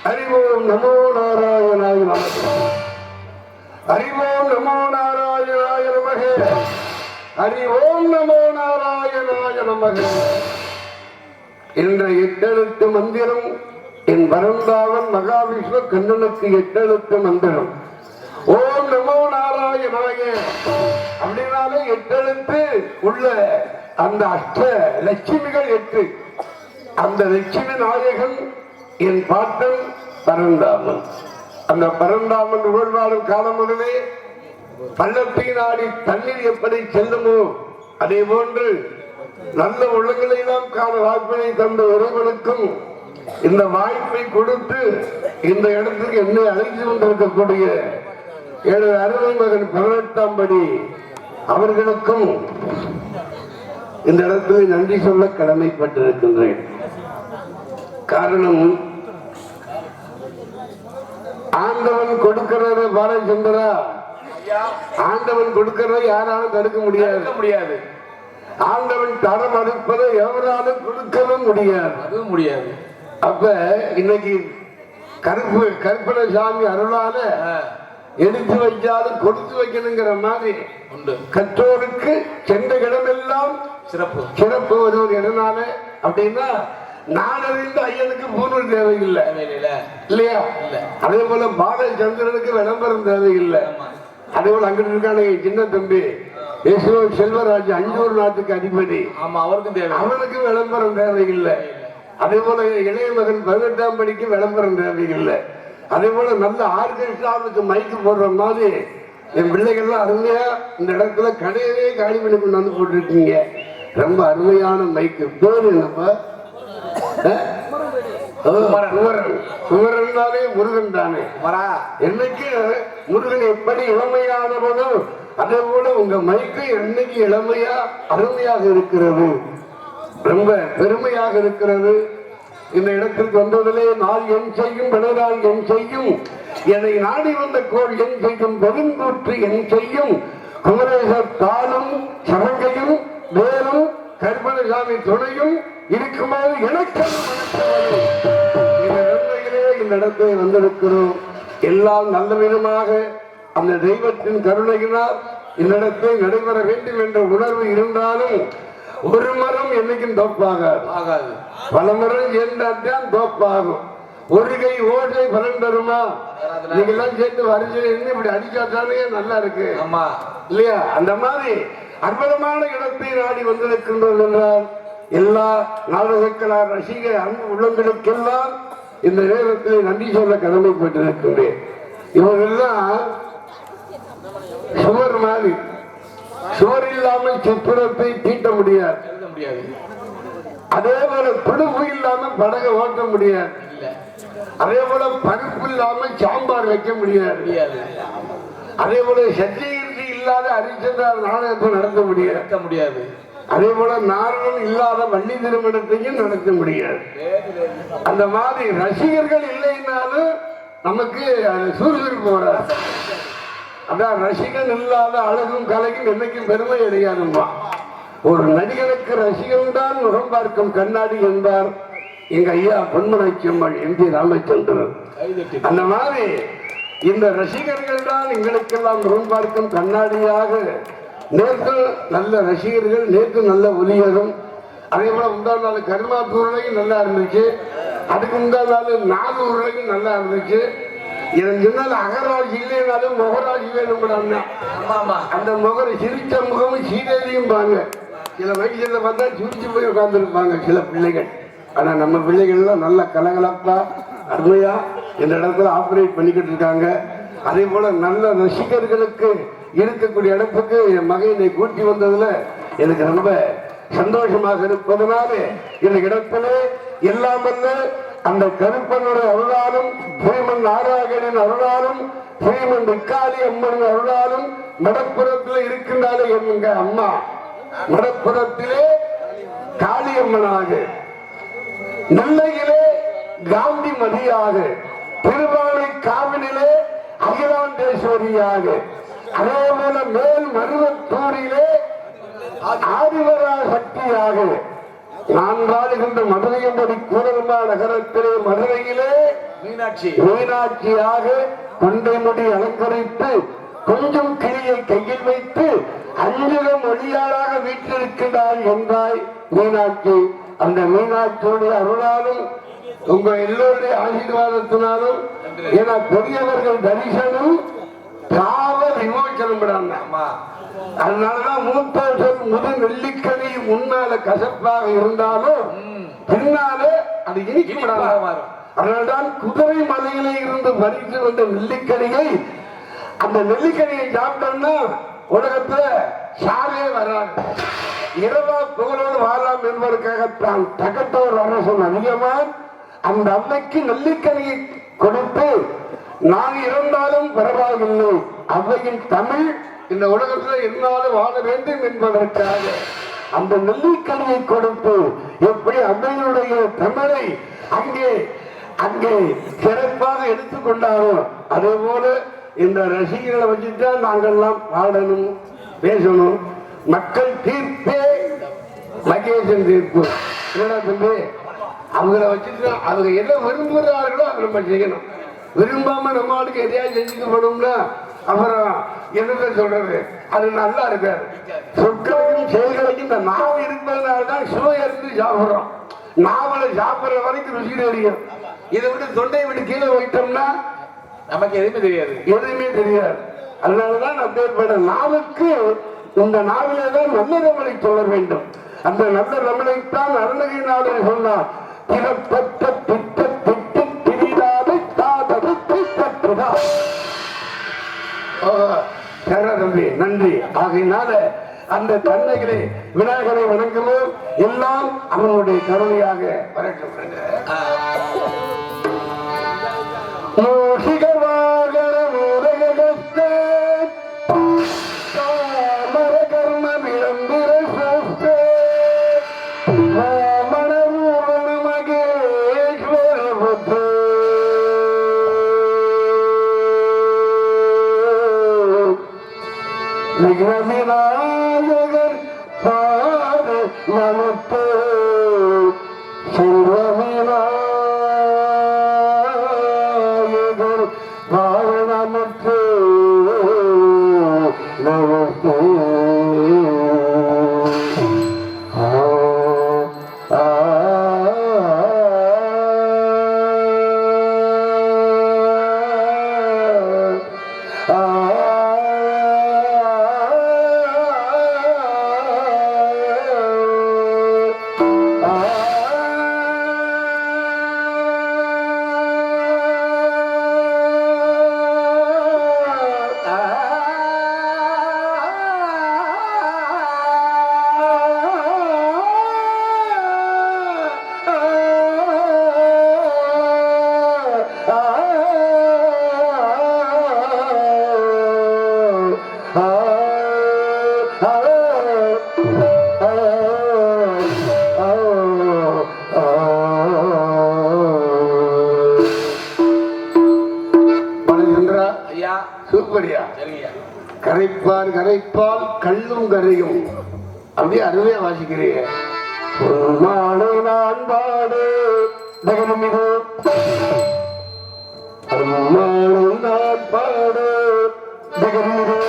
அறிவோம் நமோ நாராயணாய நமக அறிவோம் நமோ நாராயணாய நமக அறிவோம் நமோ நாராயணாய நமக என்ற எட்டெழுத்து மந்திரம் என் பரந்தாவன் மகாவிஷ்ணு கண்ணனுக்கு எட்டெழுத்து மந்திரம். ஓம் நமோ நாராயணாய அப்படின்னாலே எட்டெழுத்து உள்ள அந்த அஷ்ட லட்சுமிகள் 8. அந்த லட்சுமி நாயகன் என் பாட்டன் பரந்தாமன். அந்த பரந்தாமன் உகழ்வாடும் காலம் முதலே பள்ளத்தை நாடி தண்ணீர் எப்படி செல்லுமோ அதே போன்று நல்ல உள்ளங்களை எல்லாம் காண வாய்ப்பினை தந்த இறைவனுக்கும் இந்த வாய்ப்பை கொடுத்து இந்த இடத்துக்கு என்னை அழைத்து கொண்டிருக்கக்கூடிய எனது அருமை மகன் 18ஆம் படி அவர்களுக்கும் இந்த இடத்தில் நன்றி சொல்ல கடமைப்பட்டிருக்கின்றேன். காரணம், ஆண்டவன் கொடுக்கிறது பாலச்சந்திரா, ஆண்டவன் கொடுக்கிறத யாராலும் தடுக்க முடியாது. ஆண்டவன் தர மறுப்பதை எவராலும் கொடுக்கவும் முடியாது. அப்ப இன்னைக்கு கருப்பண சாமி அருளால எடுத்து வைச்சாலும் கொடுத்து வைக்கணுங்கிற மாதிரி கற்றோருக்கு சென்ற இடமெல்லாம் சிறப்பு வருவது எதனால அப்படின்னா, நாடறிந்த ஐயனுக்கு பூர்வம் தேவையில்லை இல்லையா? அதே போல பாலச்சந்திரனுக்கு விளம்பரம் தேவையில்லை. அதே போல அங்கிட்டு இருக்கான சின்ன தம்பி செல்வராஜ் அஞ்சூர் நாட்டுக்கு அதிபதி, அவனுக்கு விளம்பரம் தேவையில்லை. அதே போல இளைய மகன் 18ஆம் படிக்கு விளம்பரம் தேவையில்லை. அதே போல நல்ல ஆர்கெஸ்ட்ராவுக்கு மைக்கு போடுற மாதிரி என் பிள்ளைகள்லாம் அருமையா இந்த இடத்துல கடையவே காலி பண்ணி கொண்டு வந்து போட்டுருக்கீங்க. ரொம்ப அருமையான மைக்கு. பேரு என்னப்பா? குமரன்னாலே முருகன் தானே. என்னைக்கு முருகன் எப்படி இளமையானவனோ அதே போல உங்க மைக்கு என்னைக்கு இளமையா அருமையாக இருக்கிறது, ரொம்ப பெருமையாக இருக்கிறது. இந்த இடத்திற்கு வந்ததிலே நான் என் செய்யும் பிறரால் என் செய்யும், என்னை நாடி வந்த கோள் என் செய்யும், பெருங்கூற்று என் செய்யும், குமரேசர் தாளும் சமங்கையும் வேலும் கருப்பணசாமி துணையும் இருக்கும்போது எனக்கு இந்த இடத்தை வந்திருக்கிறோம். எல்லாம் நல்ல விதமாக அந்த தெய்வத்தின் கருணையினால் இந்த இடத்தை நடைபெற வேண்டும் என்ற உணர்வு இருந்தாலும் ஒரு மரம் என்னைக்கும் தோப்பாகாது. பல மரம் சேர்ந்தாத்தான் தோப்பாகும். ஒரு கை ஓட்டை பலன் தருமா? நீங்க எல்லாம் சேர்ந்து வரிசையில் இருந்து இப்படி அடிச்சாத்தானே நல்லா இருக்கு இல்லையா? அந்த மாதிரி அற்புதமான இடத்தை நாடி வந்திருக்கின்றோம் என்றால் எல்லா நாடகக்கலார் ரசிக அன்பு உள்ளங்களுக்கெல்லாம் இந்த நேரத்தில் நன்றி சொல்ல கடமைப்பட்டிருக்கின்றேன். இவங்கெல்லாம் சுவர் மாதிரி, சுவர் இல்லாமல் சித்திரத்தை தீட்ட முடியாது. அதே போல துடுப்பு இல்லாம படகை ஓட்ட முடியாது. அதே போல பருப்பு இல்லாமல் சாம்பார் வைக்க முடியாது. அதே போல சத்தியின்றி இல்லாத ஹரிச்சந்திர நாடகத்தை நடத்த முடியாது. அதே போல நாரணம் இல்லாத வள்ளி திருமணத்தையும் நடத்த முடியாது. அந்த மாதிரி ரசிகர்கள் இல்லைன்னாலும் நமக்கு சுறுசுறுப்பு வராது. அதான் ரசிகன் இல்லாத அழகும் கலையும் என்னைக்கும் பெருமை அடையாதுமா. ஒரு நடிகனுக்கு ரசிகன் தான் முகம் பார்க்கும் கண்ணாடி என்பார் எங்க ஐயா பொன்மனைச்செம்மல் எம்பி ராமச்சந்திரன். அந்த மாதிரி இந்த ரசிகர்கள் தான் எங்களுக்கெல்லாம் முகம் பார்க்கும் கண்ணாடியாக. நேற்று நல்ல ரசிகர்கள், நேற்று நல்ல ஒலியரும், அதே போல முந்தாள் நாள் கருமாத்தூர்லையும் நல்லா இருந்துச்சு. அதுக்கு முந்தாள் நாள் நாகூர்லையும் நல்லா இருந்துச்சு. இதன் சொன்னால் அகராஜ் இல்லைனாலும் முகராஜ் வேணும். அந்த முகரை சிரிச்ச முகமும் சீதையும் பாங்க. சில வயசுல பார்த்தா சுரிச்சு போய் உட்கார்ந்துருப்பாங்க சில பிள்ளைகள். ஆனா நம்ம பிள்ளைகள்லாம் நல்ல கலகலப்பா அருமையா இந்த இடத்துல ஆப்ரேட் பண்ணிக்கிட்டு இருக்காங்க. அதே போல நல்ல ரசிகர்களுக்கு இருக்கக்கூடிய இடத்துக்கு என் மகனை கூட்டி வந்ததுல எனக்கு ரொம்ப சந்தோஷமாக இருப்பதனால இந்த இடத்துல எல்லாம் வல்ல அந்த கருப்பனுடைய அருளாலும் ஸ்ரீமன் நாராயணன் அருளாலும் ஸ்ரீமன் விக்காளி அம்மன் அருளாலும் மடப்புறத்தில் இருக்கின்றாலே எங்க அம்மா மடப்புறத்திலே காளியம்மனாக, நெல்லையிலே காந்தி மதியாக, திருவானை காவினிலே அகிலாண்டேஸ்வரியாக, அதே போல மேல் மருவத்தூரிலே ஆதிவரா சக்தியாக, நான் வாழுகின்ற மதுரையம்படி கூடல்மா நகரத்திலே மதுரையிலே மீனாட்சியாக கொண்டை முடி அலங்கரித்து கொஞ்சம் கிளியை கையில் வைத்து அஞ்சலம் ஒளியாளாக வீட்டிருக்கிறாள் என்றாய் மீனாட்சி. அந்த மீனாட்சியுடைய அருளாலும் உங்க எல்லோருடைய ஆசீர்வாதத்தினாலும் ஏன்னா பெரியவர்கள் தரிசனம் பாவ விமோசனம் விடாங்க. அதனாலதான் மூத்த சொல் முது நெல்லிக்கனி முன்னால கசப்பாக இருந்தாலும் பின்னாலே அது இனிக்கு விடாம. அதனால்தான் குதிரை மலையிலே இருந்து பறித்து வந்த நெல்லிக்கனியை அந்த நெல்லிக்கனியை சாப்பிட்டோம்னா உலகத்துல சாரே வராது. இரவா புகழோடு வாழலாம் என்பதற்காகத்தான் தகட்டோர் அரசன் அதிகமான் அந்த அம்மைக்கு நெல்லிக்கனியை கொடுத்து நான் இறந்தாலும் பரவாயில்லை, அவையின் தமிழ் இந்த உலகத்தில் என்னாலும் வாழ வேண்டும் என்பதற்காக அந்த நெல்லிக்கனியை கொடுத்து எப்படி அம்மையினுடைய தமிழை அங்கே அங்கே சிறப்பாக எடுத்துக்கொண்டாரோ அதே போல இந்த ரசிகர்களை வச்சுதான் நாங்கள்லாம் பாடணும் பேசணும். மக்கள் தீர்ப்பே மகேசன் தீர்ப்பு. என்னடா தம்பி, அவங்கள வச்சுட்டு அவங்க எதை விரும்புகிறார்களோ அதை நம்ம செய்யணும். விரும்பாம நம்ம ஆளுக்கு எதையாவது செஞ்சுக்கப்படும்னா அப்புறம் என்ன சொல்றது, அது நல்லா இருக்காது. சொற்களுக்கும் செயல்களுக்கும் இந்த நாவு இருப்பதனால்தான் சுவை இருந்து சாப்பிடுறோம். நாவலை சாப்பிடுற வரைக்கும் ருசி தெரியும். இதை விட்டு தொண்டையை விட்டு கீழே போயிட்டோம்னா நமக்கு எதுவுமே தெரியாது. அதனாலதான் அப்பேற்பட்ட நாவுக்கு இந்த நாவிலே தான் நல்ல ரமணை சொல்ல வேண்டும். அந்த நல்ல ரமணைத்தான் அருணகி நாடு சொன்னார். திறப்பட்ட திட்ட திட்டு திரிதாதை தாதது திட்டா. தம்பி நன்றி. ஆகையினால அந்த தன்மைகளை விநாயகரை வணங்குவோம். எல்லாம் அவனுடைய கருணையாக வரட்டும். விநாயகர் பாத நமக்கு விநாயகர் பாத நமக்கு நமக்கு சூப்பரியா கரைப்பார் கரைப்பால் கல்லும் கரையும் அப்படியே அருமையா வாசிக்கிறீங்க. மாலை நான் பாடு தகனமிது மாலை நான் பாடு தகனமிது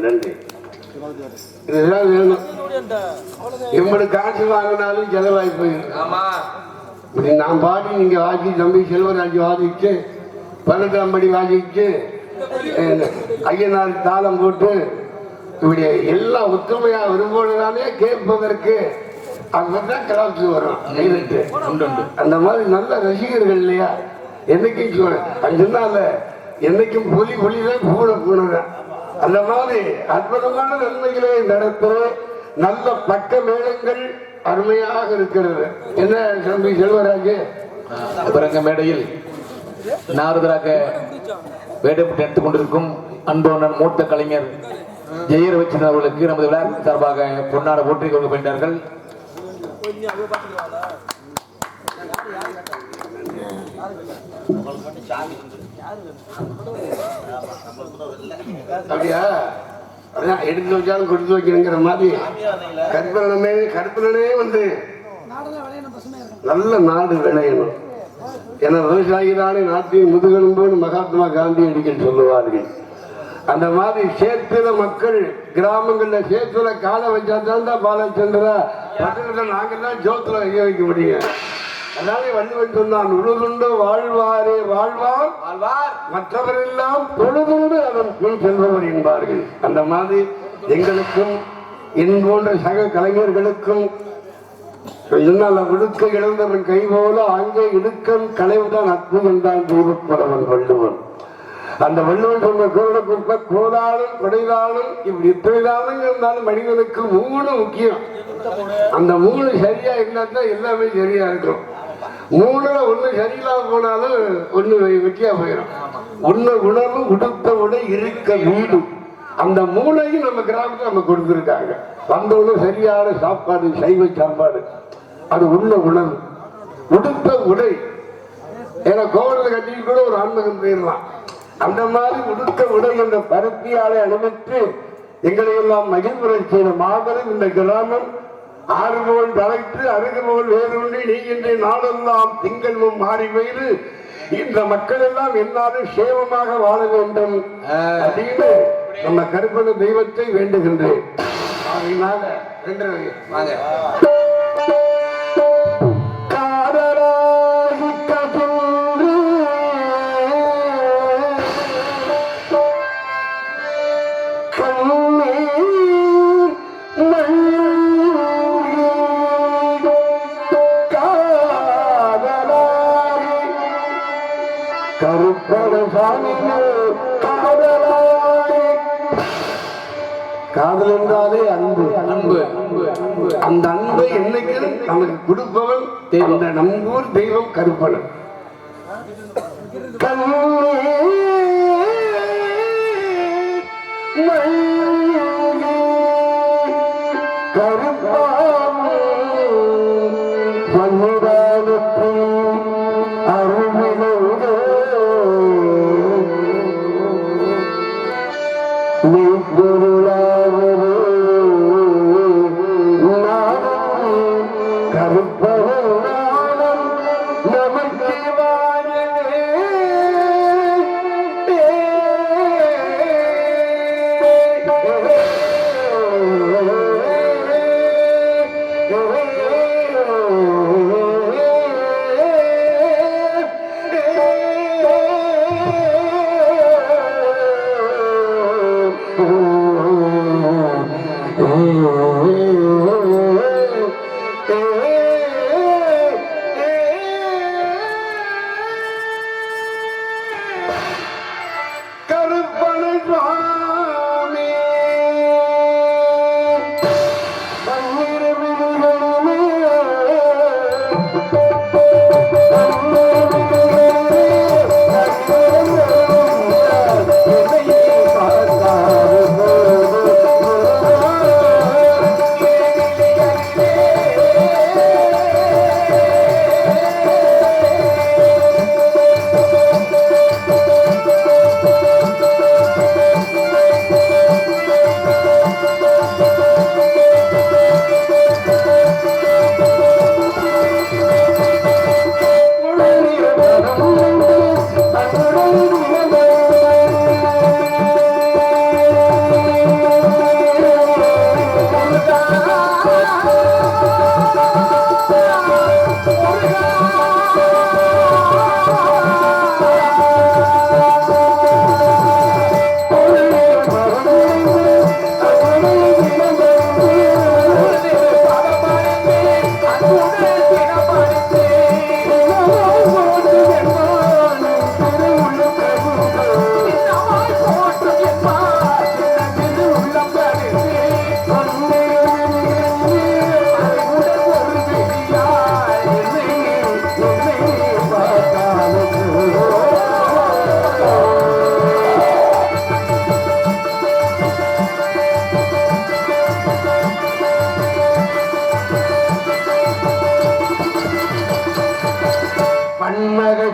நன்றி. இதுதான் வேணும். எவ்வளவு காசு வாங்கினாலும் செலவாகி போயிடும். ஆமா, இப்படி நான் பாடி நீங்க வாசி தம்பி செல்வராஜ் வாதிச்சு 12ஆம் படி வாசிச்சு ஐயனார் தாளம் போட்டு இப்படி எல்லாம் ஒத்துமையா வரும்போதுதானே கேட்பதற்கு அதுதான் கிளாப்ஸ் வரும். அந்த மாதிரி நல்ல ரசிகர்கள் இல்லையா? என்னைக்கும் சொன்னால என்னைக்கும் பொலிதான் பூனதான். அந்த மாதிரி அற்புதமான நன்மைகளை நடத்த நல்ல பக்க மேளங்கள் அருமையாக இருக்கிறது. என்ன தம்பி செல்வராஜ்? பிறங்க மேடையில் நாரதராக வேடப்பட்டு எடுத்துக் கொண்டிருக்கும் அன்போனன் மூத்த கலைஞர் ஜெயர் வச்சின் அவர்களுக்கு நமது விளையாட்டு சார்பாக பொன்னாட போற்றி கொடுக்கப்படுகிறார்கள். அப்படியா? அதான் எடுத்து வச்சாலும் கொடுத்து வைக்கணுங்கிற மாதிரி கற்பனே வந்து நல்ல நாடு விளையணும். ஏன்னா விவசாயி தானே நாட்டின் முதுகெலும்புன்னு மகாத்மா காந்தியடிகள் சொல்லுவார்கள். அந்த மாதிரி சேத்துல மக்கள் கிராமங்கள்ல சேத்துல காலை வச்சா தான் பாலச்சந்திரா பட்டணத்துல நாங்கெல்லாம் ஜோத்துல ஐய வைக்க முடியும். அதனாலே வள்ளுவன் சொன்னான், உழுதுண்டு வாழ்வாரே வாழ்வார் மற்றவரெல்லாம் தொழுதுண்டு அதன் பின் செல்பவர் என்பார்கள். அந்த மாதிரி எங்களுக்கும் என் போன்ற சக கலைஞர்களுக்கும் விடுக்க இழந்தவன் கை போல அங்கே இடுக்கம் களைவுதான் அற்புதம் தான் தெய்வப்படவன் வள்ளுவன். அந்த வள்ளுவன் சொன்ன குரலுக்கு கோதாலும் கொடைதாலும் இப்படி எத்தனைதாலும் இருந்தாலும் மனிதனுக்கு 3 முக்கியம். அந்த 3 சரியா இருந்தாதான் எல்லாமே சரியா இருக்கும். 3ல 1 சரியில்லாம போனாலும் 1 வெற்றியா போயிடும். 1 உணவு, உடுத்த உடை, இருக்க வீடு, அந்த 3ஐயும் நம்ம கிராமத்தில் நம்ம கொடுத்துருக்காங்க. வந்தவொன்னு சரியான சாப்பாடு, சைவ சாப்பாடு, அது உள்ள உணவு, உடுத்த உடை. ஏன்னா கோவிலில் கட்டிட்டு கூட ஒரு ஆன்மகம் போயிடலாம். அந்த மாதிரி உடுத்த உடை என்ற பருத்தியாலை அனுமதித்து எங்களை எல்லாம் மகிழ்வுரை செய்த மாபெரும் இந்த கிராமம் 6 போல் தலைத்து அருகு போல் வேறுண்டி நீங்கின்ற நாடெல்லாம் திங்களும் மாறி பெய்து இந்த மக்கள் எல்லாம் எல்லாரும் சேவமாக வாழ வேண்டும் அப்படின்னு நம்ம கருப்பண தெய்வத்தை வேண்டுகின்றேன். காதல் என்றாலே அன்பு. அன்பு அந்த அன்பை என்னைக்கு நமக்கு கொடுப்பவன் அந்த நம்பூர் தெய்வம் கருப்பணன்.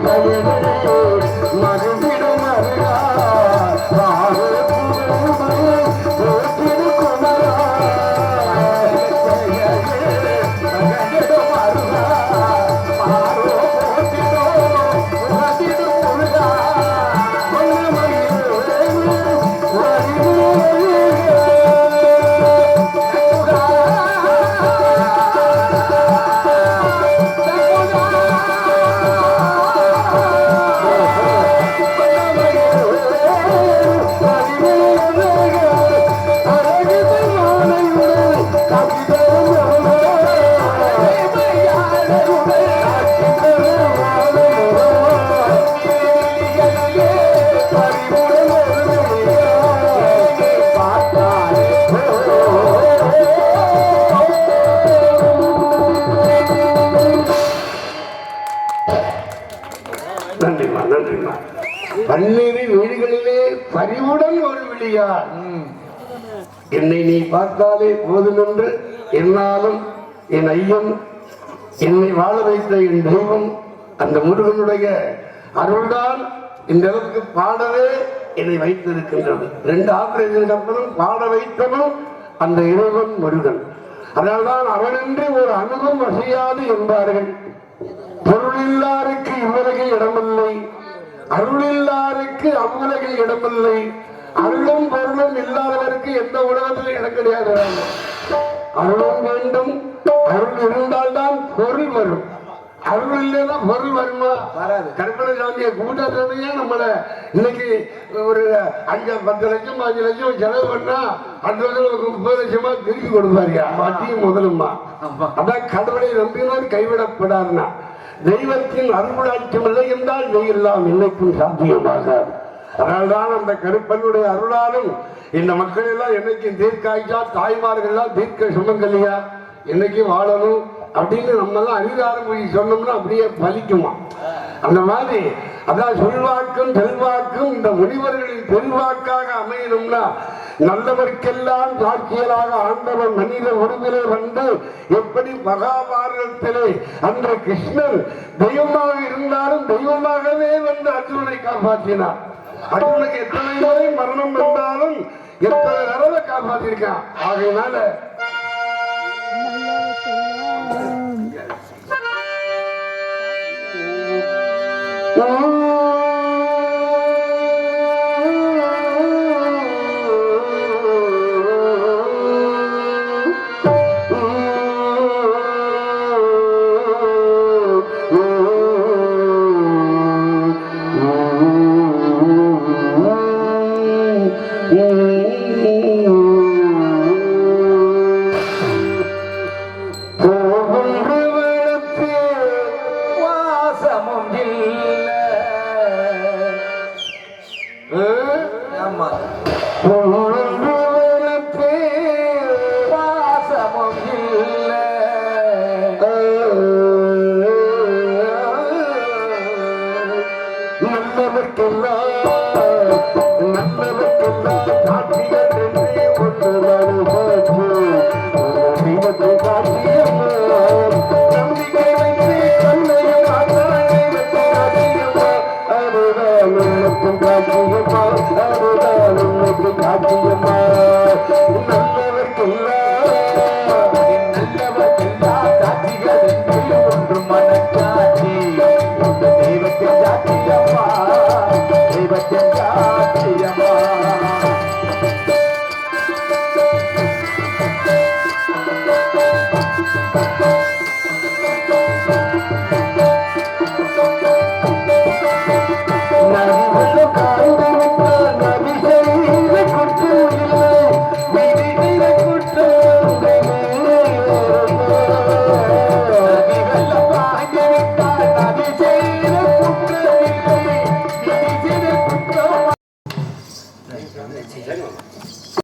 மறுவிடும் அருகா நன்றிமா நன்றிமா. பன்னிரு வீடுகளிலே பரிவுடன் ஒரு விழியார் என்னை நீ பார்த்தாலே போதும் என்று என்னாலும் என் ஐயன் என்னை வாழ வைத்த என் தெய்வம் அந்த முருகனுடைய அருள்தான் இந்த அளவுக்கு பாடவே என்னை வைத்திருக்கின்றது. 2 ஆபரேஷனுக்கு அப்புறம் பாட வைத்தனும் அந்த இறைவன் முருகன். அதனால்தான் அவனின்றி ஒரு அணுகும் வசையாது என்பார்கள். பொருளில்லாருக்கு இவ்வுலகில் இடமில்லை, அருளில்லாருக்கு அவ்வுலகில் இடமில்லை. அருளும் பொருளும் இல்லாதவருக்கு எந்த உலகத்திலும் இடம் கிடையாது. அருளும் வேண்டும், அருள் இருந்தால்தான் பொருள் வரும். அருள் இல்லைன்னா பொருள் வருமா? வராது. கற்பனை சாமியை கூட்டாதே நம்மள இன்னைக்கு ஒரு 5-10 லட்சம் 5 லட்சம் செலவு பண்ணா அடுத்த வருஷம் 30 லட்சமா திருப்பி கொடுப்பாரியா? வட்டியும் முதலுமா? அதான் கடவுளை நம்பினால் கைவிடப்படாதுன்னா தெய்வத்தின் அருளாட்சியம் இல்லை என்றால் நீங்கெல்லாம் இன்னைக்கும் சாத்தியமாகாது. அதனால்தான் அந்த கருப்பனுடைய அருளாலும் இந்த மக்கள் எல்லாம் என்னைக்கும் தீர்க்காய்ச்சா, தாய்மார்கள் எல்லாம் தீர்க்க சுமங்கலியா என்னைக்கும் வாழணும் அப்படின்னு நம்ம எல்லாம் அதிகாரம் போய் சொன்னோம்னா அப்படியே பலிக்குமா. அந்த மாதிரி அதான் சொல்வாக்கும் செல்வாக்கும் இந்த முனிவர்களின் பெருவாக்காக அமையணும்னா நல்லவர்க்கெல்லாம் சாட்சியலாக ஆண்டவன் மனித உருவிலே வந்து எப்படி மகாபாரதத்திலே அந்த கிருஷ்ணன் தெய்வமாக இருந்தாலும் தெய்வமாகவே வந்து அர்ஜுனனை காப்பாற்றினார். அர்ஜுனுக்கு எத்தனை முறை மரணம் வந்தாலும் எத்தனை தடவை காப்பாற்றிருக்கான். ஆகையினால